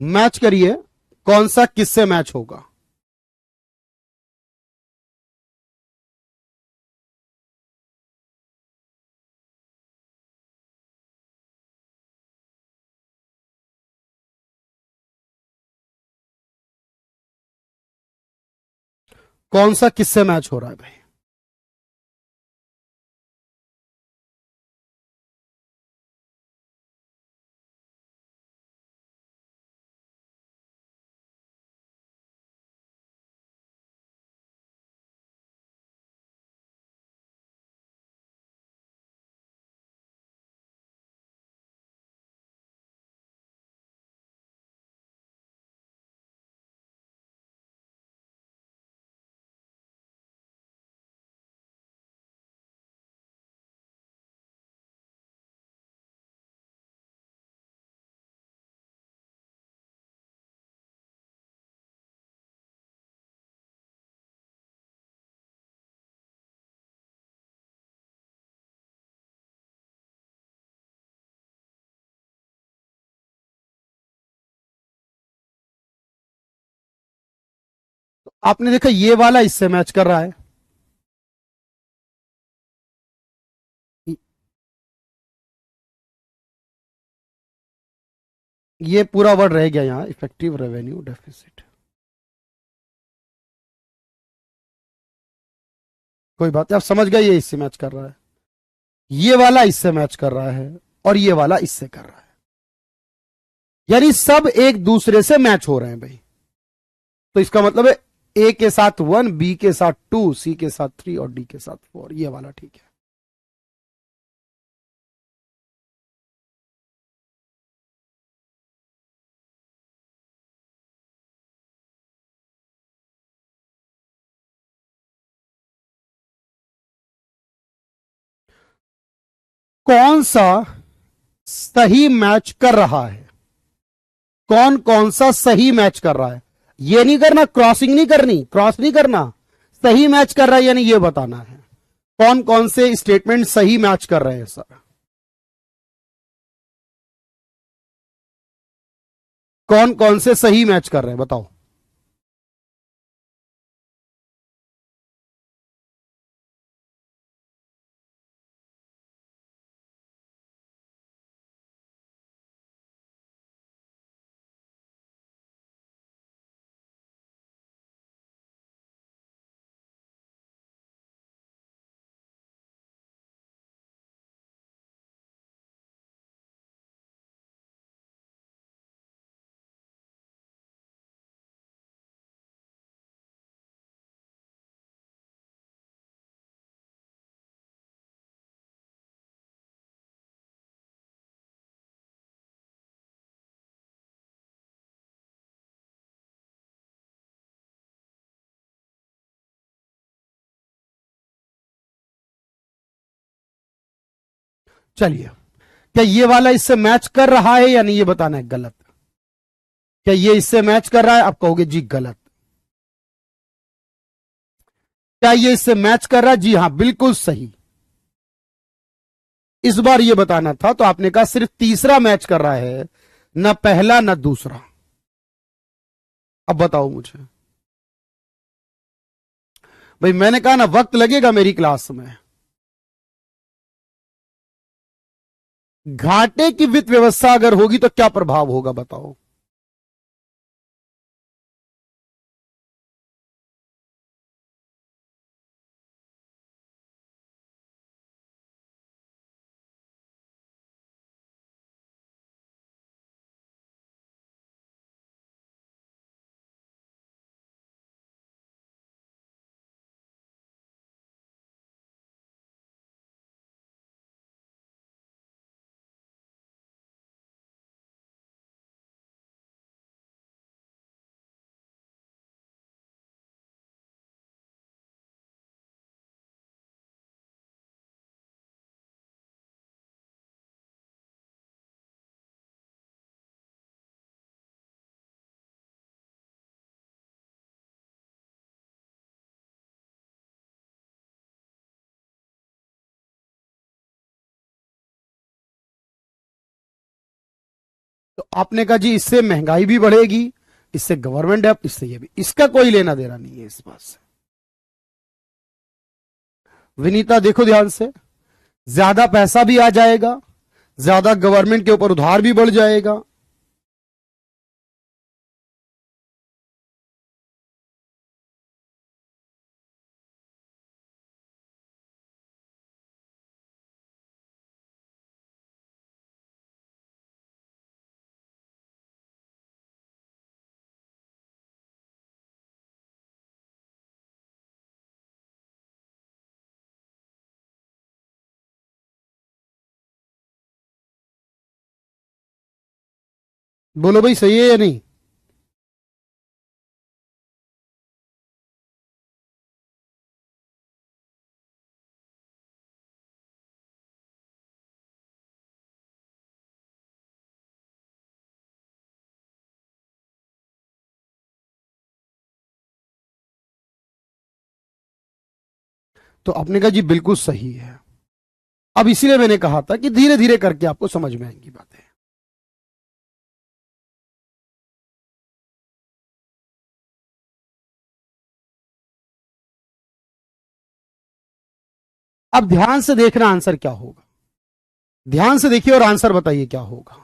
मैच करिए, कौन सा किससे मैच होगा। कौन सा किससे मैच हो रहा है भाई। तो आपने देखा ये वाला इससे मैच कर रहा है, ये पूरा वर्ड रह गया यहां, इफेक्टिव रेवेन्यू डेफिसिट। कोई बात नहीं, आप समझ गए, ये इससे मैच कर रहा है, ये वाला इससे मैच कर रहा है, और ये वाला इससे कर रहा है। यानी सब एक दूसरे से मैच हो रहे हैं भाई। तो इसका मतलब है ए के साथ वन, बी के साथ टू, सी के साथ थ्री और डी के साथ फोर, ये वाला ठीक है। कौन सा सही मैच कर रहा है, कौन कौन सा सही मैच कर रहा है, ये नहीं करना, क्रॉसिंग नहीं करनी, क्रॉस नहीं करना, सही मैच कर रहा है यानी ये बताना है कौन कौन से स्टेटमेंट सही मैच कर रहे हैं सर। कौन कौन से सही मैच कर रहे हैं बताओ। चलिए, क्या ये वाला इससे मैच कर रहा है या नहीं, ये बताना है। गलत। क्या ये इससे मैच कर रहा है, आप कहोगे जी गलत। क्या ये इससे मैच कर रहा है, जी हां बिल्कुल सही। इस बार ये बताना था, तो आपने कहा सिर्फ तीसरा मैच कर रहा है, ना पहला ना दूसरा। अब बताओ मुझे भाई, मैंने कहा ना वक्त लगेगा मेरी क्लास में। घाटे की वित्त व्यवस्था अगर होगी तो क्या प्रभाव होगा बताओ। तो आपने कहा जी इससे महंगाई भी बढ़ेगी, इससे गवर्नमेंट डेप, इससे ये भी, इसका कोई लेना देना नहीं है इस बात से। विनीता देखो ध्यान से, ज्यादा पैसा भी आ जाएगा, ज्यादा गवर्नमेंट के ऊपर उधार भी बढ़ जाएगा। बोलो भाई सही है या नहीं। तो आपने कहा जी बिल्कुल सही है। अब इसीलिए मैंने कहा था कि धीरे धीरे करके आपको समझ में आएंगी बातें। अब ध्यान से देखना आंसर क्या होगा, ध्यान से देखिए और आंसर बताइए क्या होगा।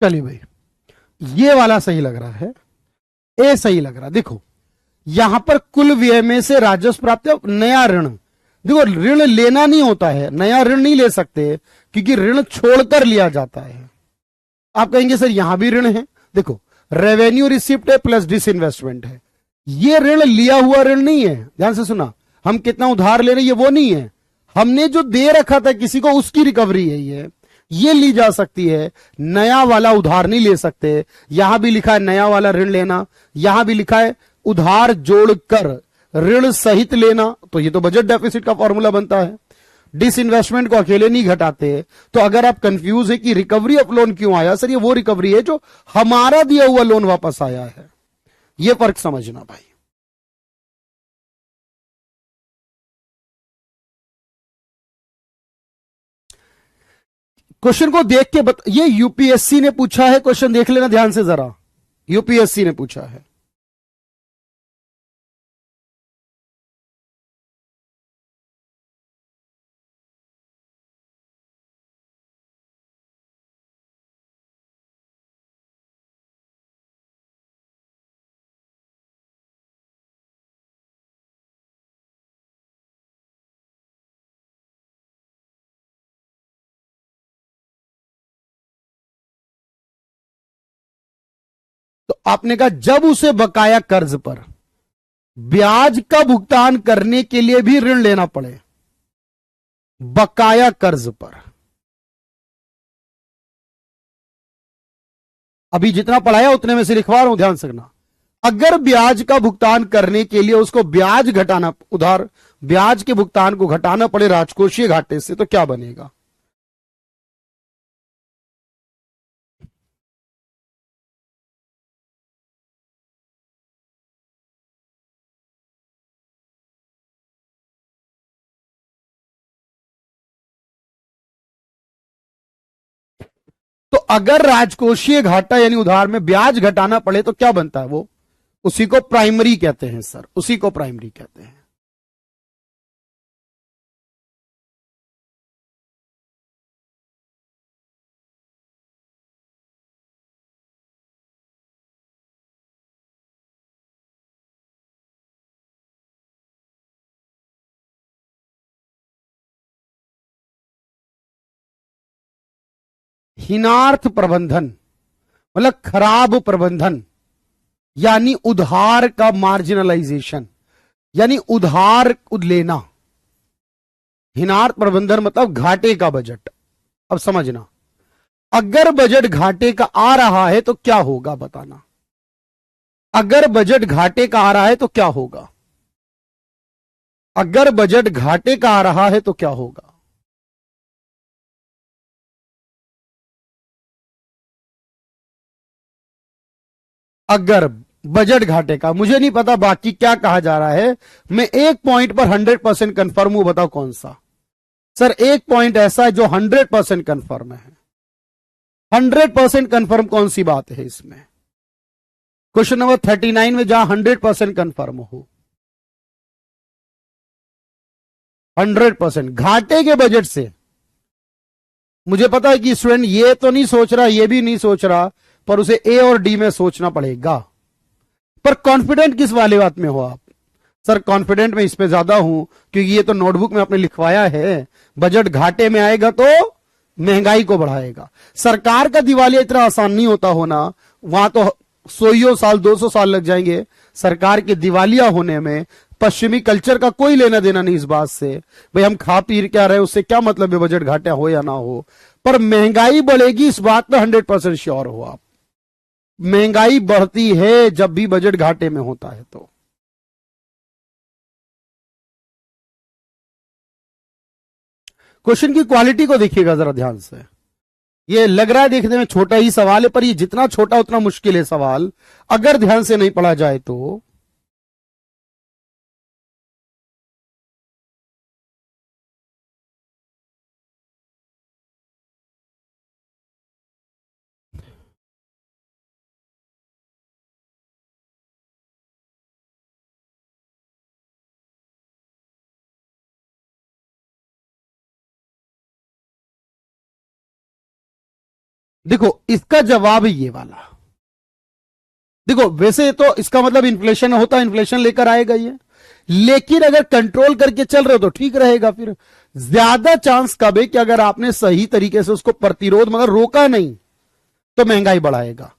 चलिए भाई, ये वाला सही लग रहा है, ए सही लग रहा है। देखो यहां पर कुल व्यय में से राजस्व प्राप्त है, नया ऋण। देखो ऋण लेना नहीं होता है, नया ऋण नहीं ले सकते क्योंकि ऋण छोड़कर लिया जाता है। आप कहेंगे सर यहां भी ऋण है। देखो रेवेन्यू रिसिप्ट है प्लस डिसइन्वेस्टमेंट है, ये ऋण लिया हुआ ऋण नहीं है। ध्यान से सुना, हम कितना उधार ले रहे हैं ये वो नहीं है, हमने जो दे रखा था किसी को उसकी रिकवरी है ये ली जा सकती है। नया वाला उधार नहीं ले सकते। यहां भी लिखा है नया वाला ऋण लेना, यहां भी लिखा है उधार जोड़कर ऋण सहित लेना, तो ये तो बजट डेफिसिट का फॉर्मूला बनता है। डिसइन्वेस्टमेंट को अकेले नहीं घटाते। तो अगर आप कंफ्यूज है कि रिकवरी ऑफ लोन क्यों आया, सर ये वो रिकवरी है जो हमारा दिया हुआ लोन वापस आया है, ये फर्क समझना भाई। क्वेश्चन को देख के ये यूपीएससी ने पूछा है, क्वेश्चन देख लेना ध्यान से जरा, यूपीएससी ने पूछा है। तो आपने कहा जब उसे बकाया कर्ज पर ब्याज का भुगतान करने के लिए भी ऋण लेना पड़े, बकाया कर्ज पर। अभी जितना पढ़ाया उतने में से लिखवा रहा हूं, ध्यान से रखना। अगर ब्याज का भुगतान करने के लिए उसको ब्याज घटाना, उधार ब्याज के भुगतान को घटाना पड़े राजकोषीय घाटे से, तो क्या बनेगा? तो अगर राजकोषीय घाटा यानी उधार में ब्याज घटाना पड़े तो क्या बनता है? वो उसी को प्राइमरी कहते हैं सर, उसी को प्राइमरी कहते हैं। हीनार्थ प्रबंधन मतलब खराब प्रबंधन, यानी उधार का मार्जिनलाइजेशन, यानी उधार लेना। हीनार्थ प्रबंधन मतलब घाटे का बजट। अब समझना, अगर बजट घाटे का आ रहा है तो क्या होगा बताना। अगर बजट घाटे का आ रहा है तो क्या होगा? अगर बजट घाटे का आ रहा है तो क्या होगा? अगर बजट घाटे का, मुझे नहीं पता बाकी क्या कहा जा रहा है, मैं एक पॉइंट पर 100% कंफर्म हूं, बताओ कौन सा? सर एक पॉइंट ऐसा है जो 100% कंफर्म है। 100% कंफर्म कौन सी बात है इसमें? क्वेश्चन नंबर 39 में जहां 100% कंफर्म हो, 100% घाटे के बजट से। मुझे पता है कि स्टूडेंट ये तो नहीं सोच रहा, ये भी नहीं सोच रहा, पर उसे ए और डी में सोचना पड़ेगा। पर कॉन्फिडेंट किस वाले बात में हो आप? सर कॉन्फिडेंट में इस पे ज्यादा हूं क्योंकि ये तो नोटबुक में आपने लिखवाया है, बजट घाटे में आएगा तो महंगाई को बढ़ाएगा। सरकार का दिवालिया इतना आसान नहीं होता होना, वहां तो 100 साल 200 साल लग जाएंगे सरकार के दिवालिया होने में। पश्चिमी कल्चर का कोई लेना देना नहीं इस बात से, भाई हम खा पी क्या रहे उससे क्या मतलब है बजट घाटा हो या ना हो। पर महंगाई बढ़ेगी इस बात पर 100% श्योर हो आप। महंगाई बढ़ती है जब भी बजट घाटे में होता है। तो क्वेश्चन की क्वालिटी को देखिएगा जरा ध्यान से। ये लग रहा है देखने में छोटा ही सवाल है, पर ये जितना छोटा उतना मुश्किल है सवाल, अगर ध्यान से नहीं पढ़ा जाए तो। देखो इसका जवाब है ये वाला। देखो वैसे तो इसका मतलब इन्फ्लेशन होता है, इन्फ्लेशन लेकर आएगा ये, लेकिन अगर कंट्रोल करके चल रहे हो तो ठीक रहेगा। फिर ज्यादा चांस कब है कि अगर आपने सही तरीके से उसको प्रतिरोध मगर रोका नहीं तो महंगाई बढ़ाएगा।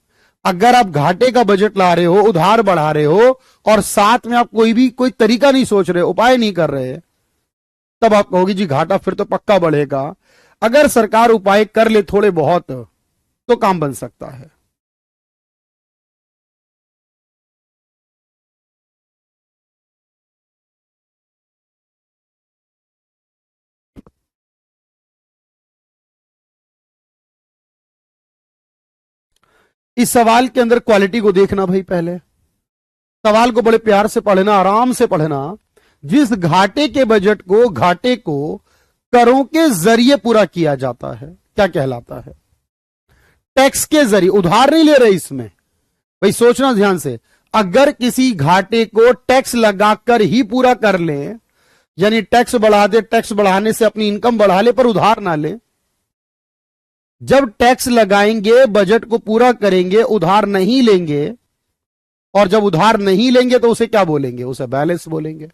अगर आप घाटे का बजट ला रहे हो, उधार बढ़ा रहे हो और साथ में आप कोई तरीका नहीं सोच रहे, उपाय नहीं कर रहे, तब आप कहोगे जी घाटा फिर तो पक्का बढ़ेगा। अगर सरकार उपाय कर ले थोड़े बहुत तो काम बन सकता है। इस सवाल के अंदर क्वालिटी को देखना भाई, पहले सवाल को बड़े प्यार से पढ़ना, आराम से पढ़ना। जिस घाटे के बजट को, घाटे को करों के जरिए पूरा किया जाता है क्या कहलाता है? टैक्स के जरिए, उधार नहीं ले रहे इसमें भाई, सोचना ध्यान से। अगर किसी घाटे को टैक्स लगाकर ही पूरा कर ले, यानी टैक्स बढ़ा दे, टैक्स बढ़ाने से अपनी इनकम बढ़ा ले पर उधार ना ले, जब टैक्स लगाएंगे बजट को पूरा करेंगे, उधार नहीं लेंगे, और जब उधार नहीं लेंगे तो उसे क्या बोलेंगे? उसे बैलेंस बोलेंगे।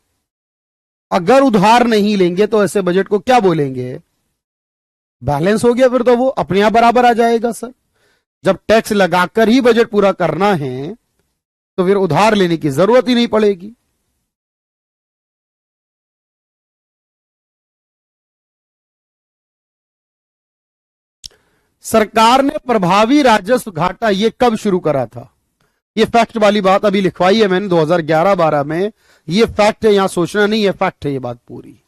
अगर उधार नहीं लेंगे तो ऐसे बजट को क्या बोलेंगे? बैलेंस हो गया, फिर तो वो अपने आप बराबर आ जाएगा सर। जब टैक्स लगाकर ही बजट पूरा करना है तो फिर उधार लेने की जरूरत ही नहीं पड़ेगी। सरकार ने प्रभावी राजस्व घाटा ये कब शुरू करा था? ये फैक्ट वाली बात अभी लिखवाई है मैंने 2011-12 में। ये फैक्ट है, यहां सोचना नहीं है, फैक्ट है ये बात पूरी।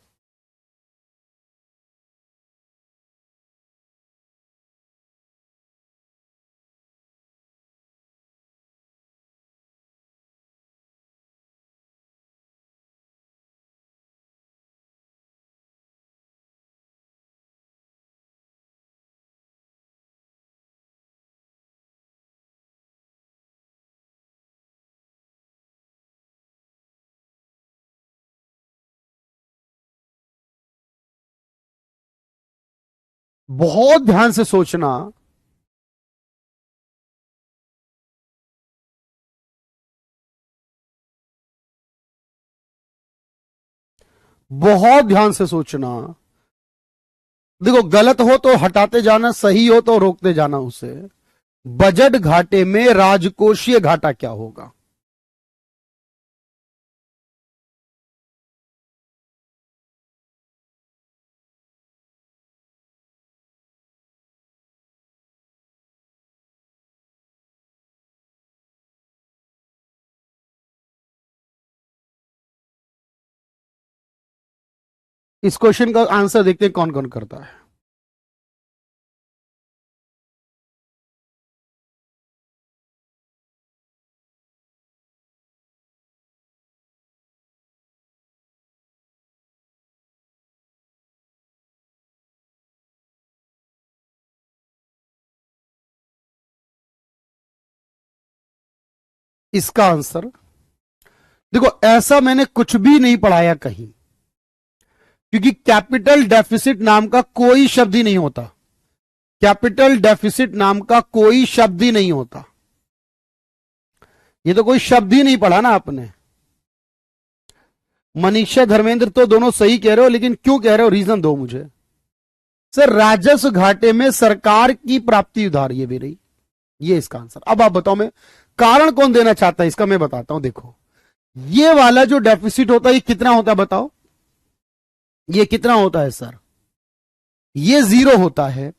बहुत ध्यान से सोचना। बहुत ध्यान से सोचना। देखो गलत हो तो हटाते जाना, सही हो तो रोकते जाना उसे। बजट घाटे में राजकोषीय घाटा क्या होगा? इस क्वेश्चन का आंसर देखते हैं कौन कौन करता है। इसका आंसर देखो, ऐसा मैंने कुछ भी नहीं पढ़ाया कहीं, क्योंकि कैपिटल डेफिसिट नाम का कोई शब्द ही नहीं होता। कैपिटल डेफिसिट नाम का कोई शब्द ही नहीं होता। ये तो कोई शब्द ही नहीं पढ़ा ना आपने। मनीषा, धर्मेंद्र तो दोनों सही कह रहे हो, लेकिन क्यों कह रहे हो? रीजन दो मुझे। सर राजस्व घाटे में सरकार की प्राप्ति उधार, ये भी रही, ये इसका आंसर। अब आप बताओ, मैं कारण कौन देना चाहता है इसका मैं बताता हूं। देखो ये वाला जो डेफिसिट होता है ये कितना होता है बताओ? ये कितना होता है सर? ये 0 होता है।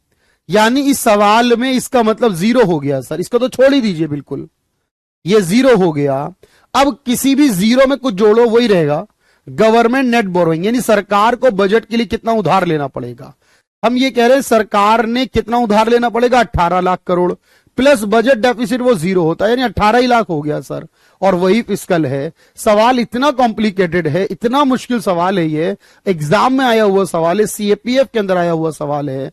यानी इस सवाल में इसका मतलब 0 हो गया सर। इसको तो छोड़ ही दीजिए बिल्कुल, ये 0 हो गया। अब किसी भी 0 में कुछ जोड़ो वही रहेगा। गवर्नमेंट नेट बोरोइंग, यानी सरकार को बजट के लिए कितना उधार लेना पड़ेगा। हम ये कह रहे हैं सरकार ने कितना उधार लेना पड़ेगा? 18 lakh crore, plus budget deficit वो 0 होता है, यानी 18 ही लाख हो गया सर। और वही फिस्कल है। सवाल इतना कॉम्प्लिकेटेड है, इतना मुश्किल सवाल है, ये एग्जाम में आया हुआ सवाल है, सीएपीएफ के अंदर आया हुआ सवाल है,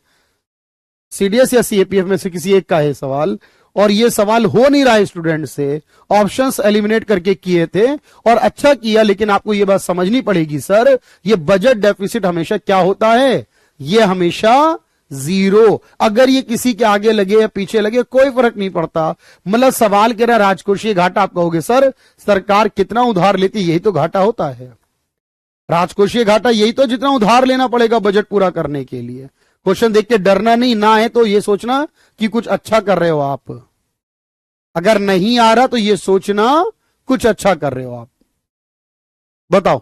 सीडीएस या सीएपीएफ में से किसी एक का है सवाल। और ये सवाल हो नहीं रहा है स्टूडेंट से, ऑप्शंस एलिमिनेट करके किए थे और अच्छा किया, लेकिन आपको ये बात समझनी पड़ेगी सर, ये बजट डेफिसिट हमेशा क्या होता है? ये हमेशा जीरो। अगर ये किसी के आगे लगे या पीछे लगे कोई फर्क नहीं पड़ता। मतलब सवाल कह रहा राजकोषीय घाटा, आप कहोगे सर सरकार कितना उधार लेती, यही तो घाटा होता है। राजकोषीय घाटा यही तो, जितना उधार लेना पड़ेगा बजट पूरा करने के लिए। क्वेश्चन देख के डरना नहीं, ना है तो ये सोचना कि कुछ अच्छा कर रहे हो आप। अगर नहीं आ रहा तो ये सोचना कुछ अच्छा कर रहे हो आप। बताओ।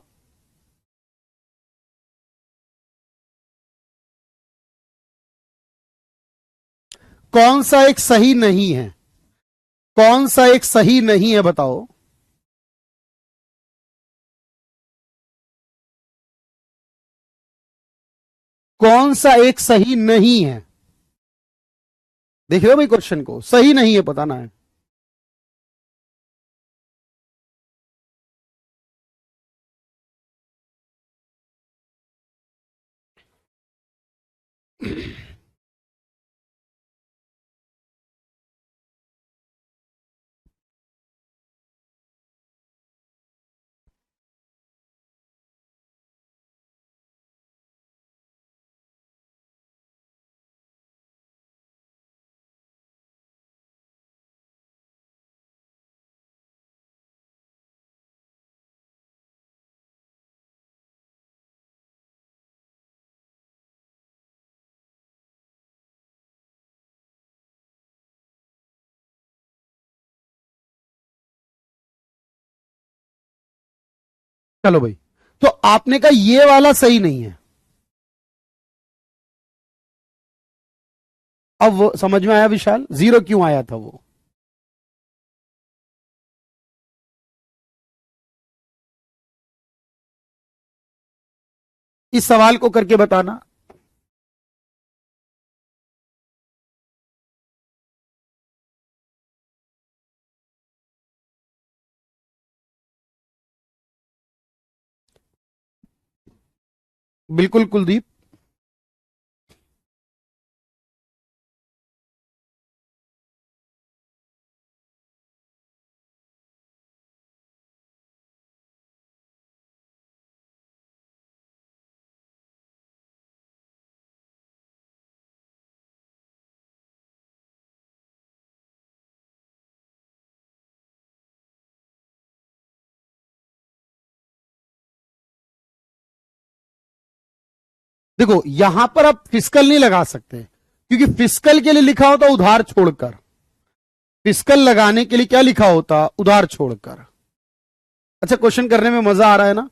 कौन सा एक सही नहीं है? कौन सा एक सही नहीं है बताओ। कौन सा एक सही नहीं है? देख रहे हो भाई, क्वेश्चन को सही नहीं है बताना है। चलो भाई, तो आपने कहा ये वाला सही नहीं है। अब वो समझ में आया विशाल, जीरो क्यों आया था वो? इस सवाल को करके बताना। बिल्कुल कुलदीप। देखो यहां पर आप फिस्कल नहीं लगा सकते, क्योंकि फिस्कल के लिए लिखा होता उधार छोड़कर। फिस्कल लगाने के लिए क्या लिखा होता? उधार छोड़कर। अच्छा, क्वेश्चन करने में मजा आ रहा है ना?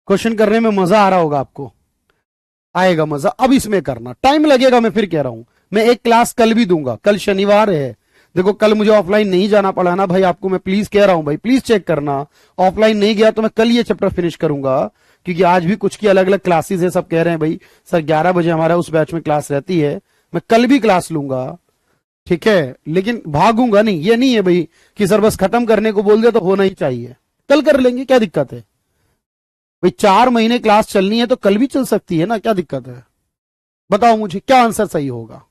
क्वेश्चन करने में मजा आ रहा होगा आपको। आएगा मजा, अब इसमें करना टाइम लगेगा, मैं फिर कह रहा हूं। मैं एक क्लास कल भी दूंगा, कल शनिवार है। देखो कल मुझे ऑफलाइन नहीं जाना पड़ा ना भाई, आपको मैं प्लीज कह रहा हूं भाई, प्लीज चेक करना। ऑफलाइन नहीं गया तो मैं कल ये चैप्टर फिनिश करूंगा, क्योंकि आज भी कुछ की अलग अलग क्लासेस है। सब कह रहे हैं भाई सर 11 बजे हमारा उस बैच में क्लास रहती है। मैं कल भी क्लास लूंगा, ठीक है, लेकिन भागूंगा नहीं। ये नहीं है भाई कि सर बस खत्म करने को बोल दिया तो होना ही चाहिए। कल कर लेंगे, क्या दिक्कत है भाई? 4 महीने क्लास चलनी है तो कल भी चल सकती है ना, क्या दिक्कत है? बताओ मुझे क्या आंसर सही होगा।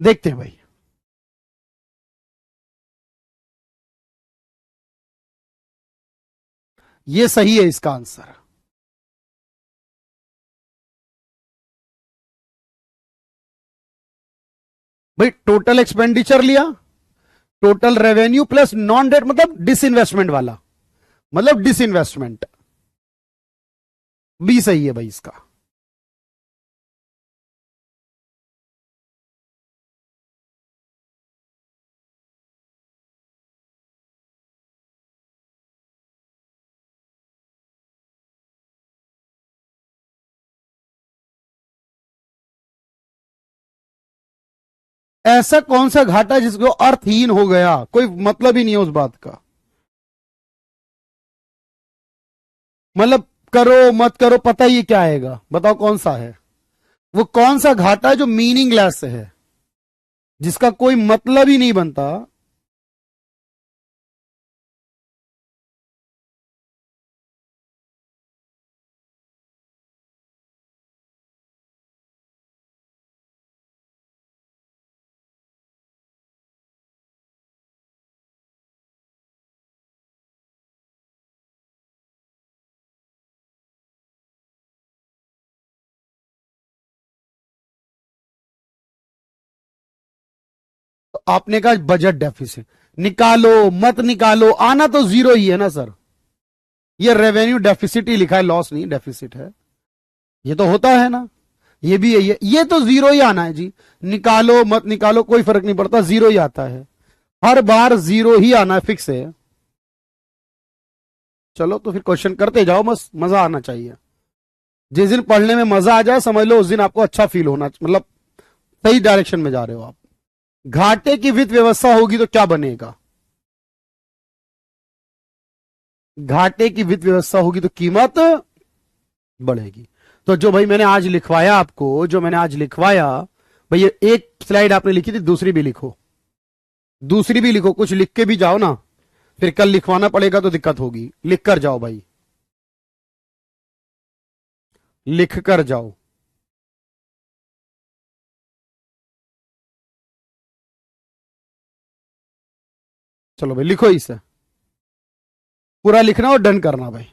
देखते हैं भाई। ये सही है इसका आंसर। भाई टोटल एक्सपेंडिचर लिया, total revenue plus non debt, मतलब डिसइन्वेस्टमेंट वाला, मतलब डिसइन्वेस्टमेंट। बी सही है भाई इसका। ऐसा कौन सा घाटा है जिसको अर्थहीन हो गया, कोई मतलब ही नहीं है उस बात का। मतलब करो मत करो पता ही क्या आएगा, बताओ कौन सा है। वो कौन सा घाटा है जो मीनिंगलेस है, जिसका कोई मतलब ही नहीं बनता। तो आपने कहा बजट डेफिसिट, निकालो मत निकालो, आना तो जीरो ही है ना सर। ये रेवेन्यू डेफिसिट ही लिखा है, लॉस नहीं डेफिसिट है। ये तो होता है ना, ये भी है, ये तो जीरो ही आना है जी। निकालो मत निकालो कोई फर्क नहीं पड़ता, जीरो ही आता है। हर बार जीरो ही आना है, फिक्स है। चलो तो फिर क्वेश्चन करते जाओ, बस मजा आना चाहिए। जिस दिन पढ़ने में मजा आ जाए समझ लो उस दिन आपको अच्छा फील होना, मतलब सही डायरेक्शन में जा रहे हो आप। घाटे की वित्त व्यवस्था होगी तो क्या बनेगा? घाटे की वित्त व्यवस्था होगी तो कीमत बढ़ेगी। तो जो भाई मैंने आज लिखवाया आपको, जो मैंने आज लिखवाया, भाई ये एक स्लाइड आपने लिखी थी, दूसरी भी लिखो, दूसरी भी लिखो, कुछ लिख के भी जाओ ना, फिर कल लिखवाना पड़ेगा तो दिक्कत होगी। लिख कर जाओ भाई, लिख कर जाओ। चलो भाई लिखो इसे, पूरा लिखना और डन करना भाई।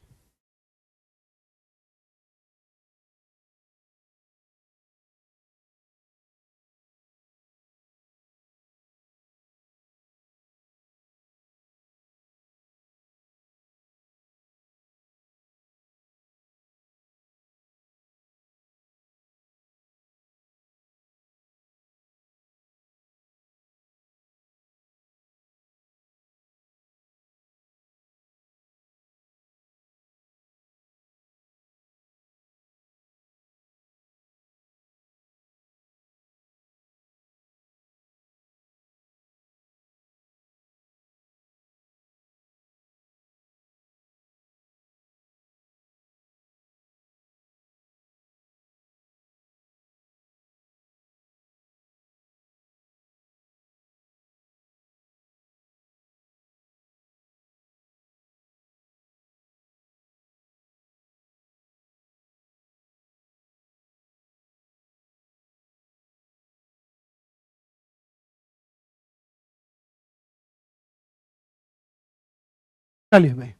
चलिए भाई,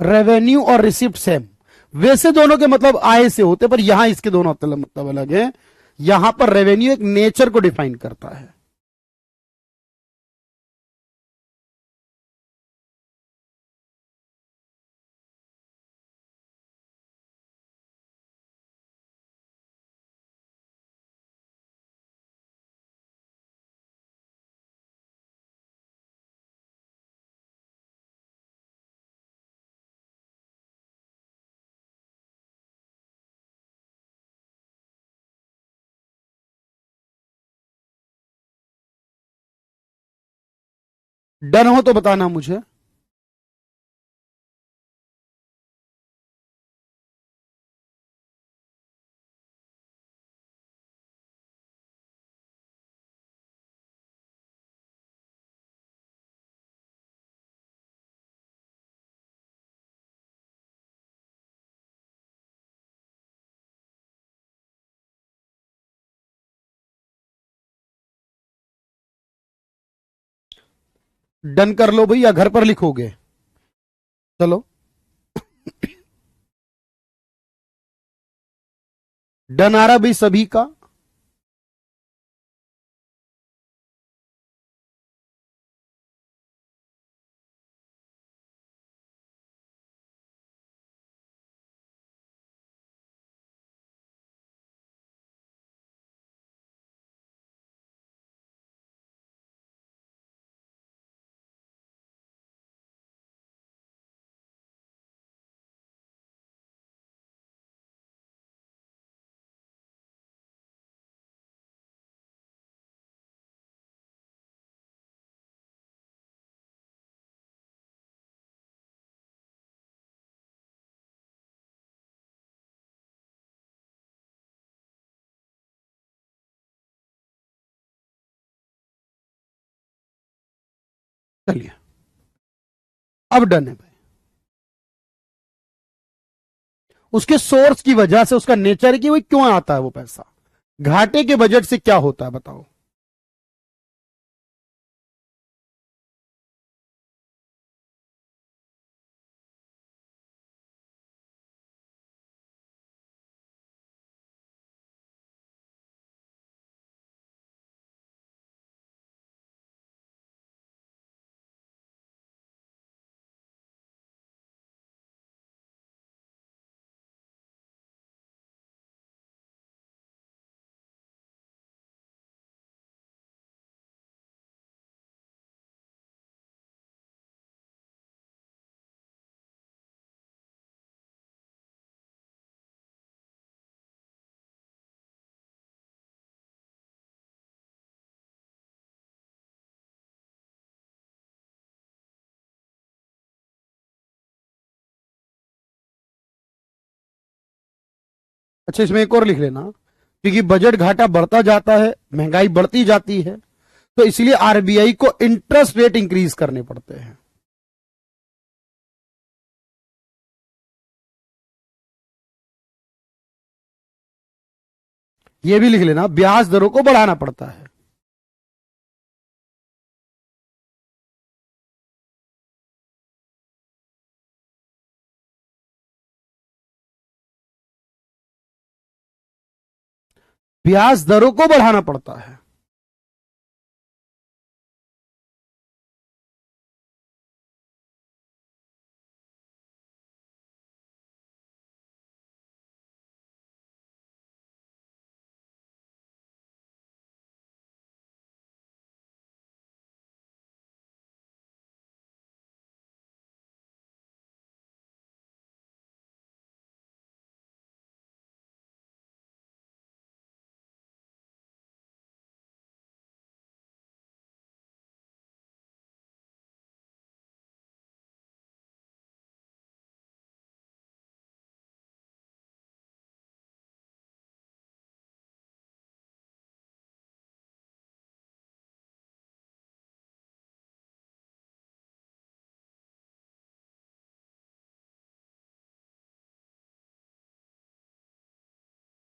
रेवेन्यू और रिसिप्ट सेम, वैसे दोनों के मतलब आय से होते, पर यहां इसके दोनों मतलब अलग है। यहां पर रेवेन्यू एक नेचर को डिफाइन करता है। डन हो तो बताना मुझे। डन कर लो भाई, या घर पर लिखोगे? चलो, डन आ रहा भाई सभी का? चलिए, अब डन है भाई। उसके सोर्स की वजह से, उसका नेचर है कि वो क्यों आता है वो पैसा, घाटे के बजट से क्या होता है बताओ। अच्छा, इसमें एक और लिख लेना, क्योंकि बजट घाटा बढ़ता जाता है, महंगाई बढ़ती जाती है, तो इसलिए आरबीआई को इंटरेस्ट रेट इंक्रीज करने पड़ते हैं। यह भी लिख लेना, ब्याज दरों को बढ़ाना पड़ता है। ब्याज दरों को बढ़ाना पड़ता है।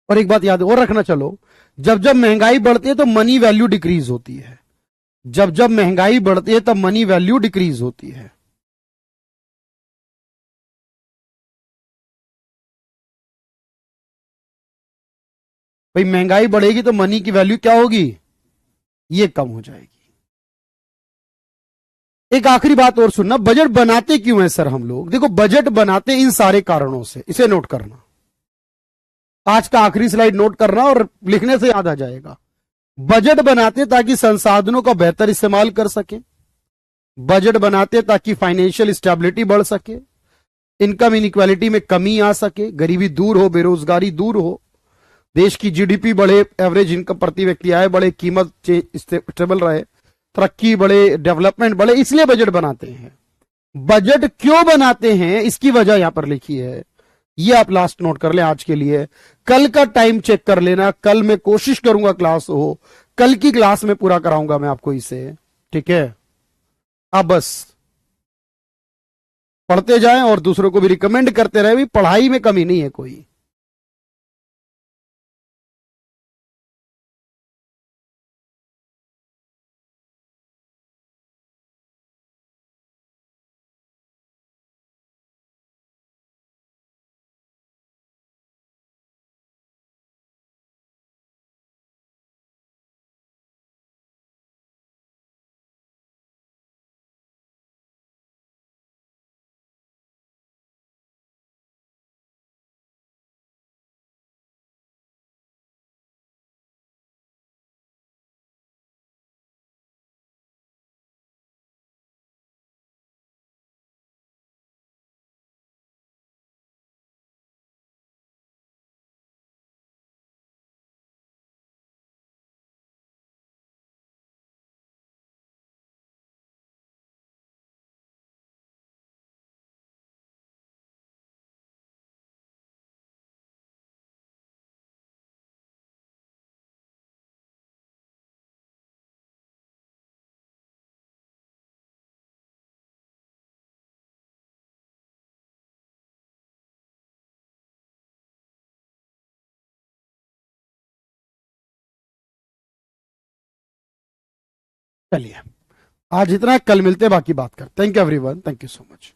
और एक बात याद और रखना, चलो, जब जब महंगाई बढ़ती है तो मनी वैल्यू डिक्रीज होती है। जब जब महंगाई बढ़ती है तब मनी वैल्यू डिक्रीज होती है। भाई महंगाई बढ़ेगी तो मनी की वैल्यू क्या होगी, ये कम हो जाएगी। एक आखिरी बात और सुनना, बजट बनाते क्यों है सर हम लोग? देखो, बजट बनाते इन सारे कारणों से, इसे नोट करना। आज का आखिरी स्लाइड नोट करना और लिखने से याद आ जाएगा। बजट बनाते ताकि संसाधनों का बेहतर इस्तेमाल कर सके, बजट बनाते ताकि फाइनेंशियल स्टेबिलिटी बढ़ सके, इनकम इनइक्वालिटी में कमी आ सके, गरीबी दूर हो, बेरोजगारी दूर हो, देश की जीडीपी बढ़े, एवरेज इनकम प्रति व्यक्ति आय बढ़े, कीमत स्टेबल रहे, तरक्की बढ़े, डेवलपमेंट बढ़े, इसलिए बजट बनाते हैं। बजट क्यों बनाते हैं इसकी वजह यहां पर लिखी है, ये आप लास्ट नोट कर लें आज के लिए। कल का टाइम चेक कर लेना, कल मैं कोशिश करूंगा क्लास हो, कल की क्लास में पूरा कराऊंगा मैं आपको इसे, ठीक है? आप बस पढ़ते जाएं और दूसरों को भी रिकमेंड करते रहे, भी पढ़ाई में कमी नहीं है कोई। चलिए आज इतना, कल मिलते हैं, बाकी बात करते हैं। Thank you everyone, thank you so much.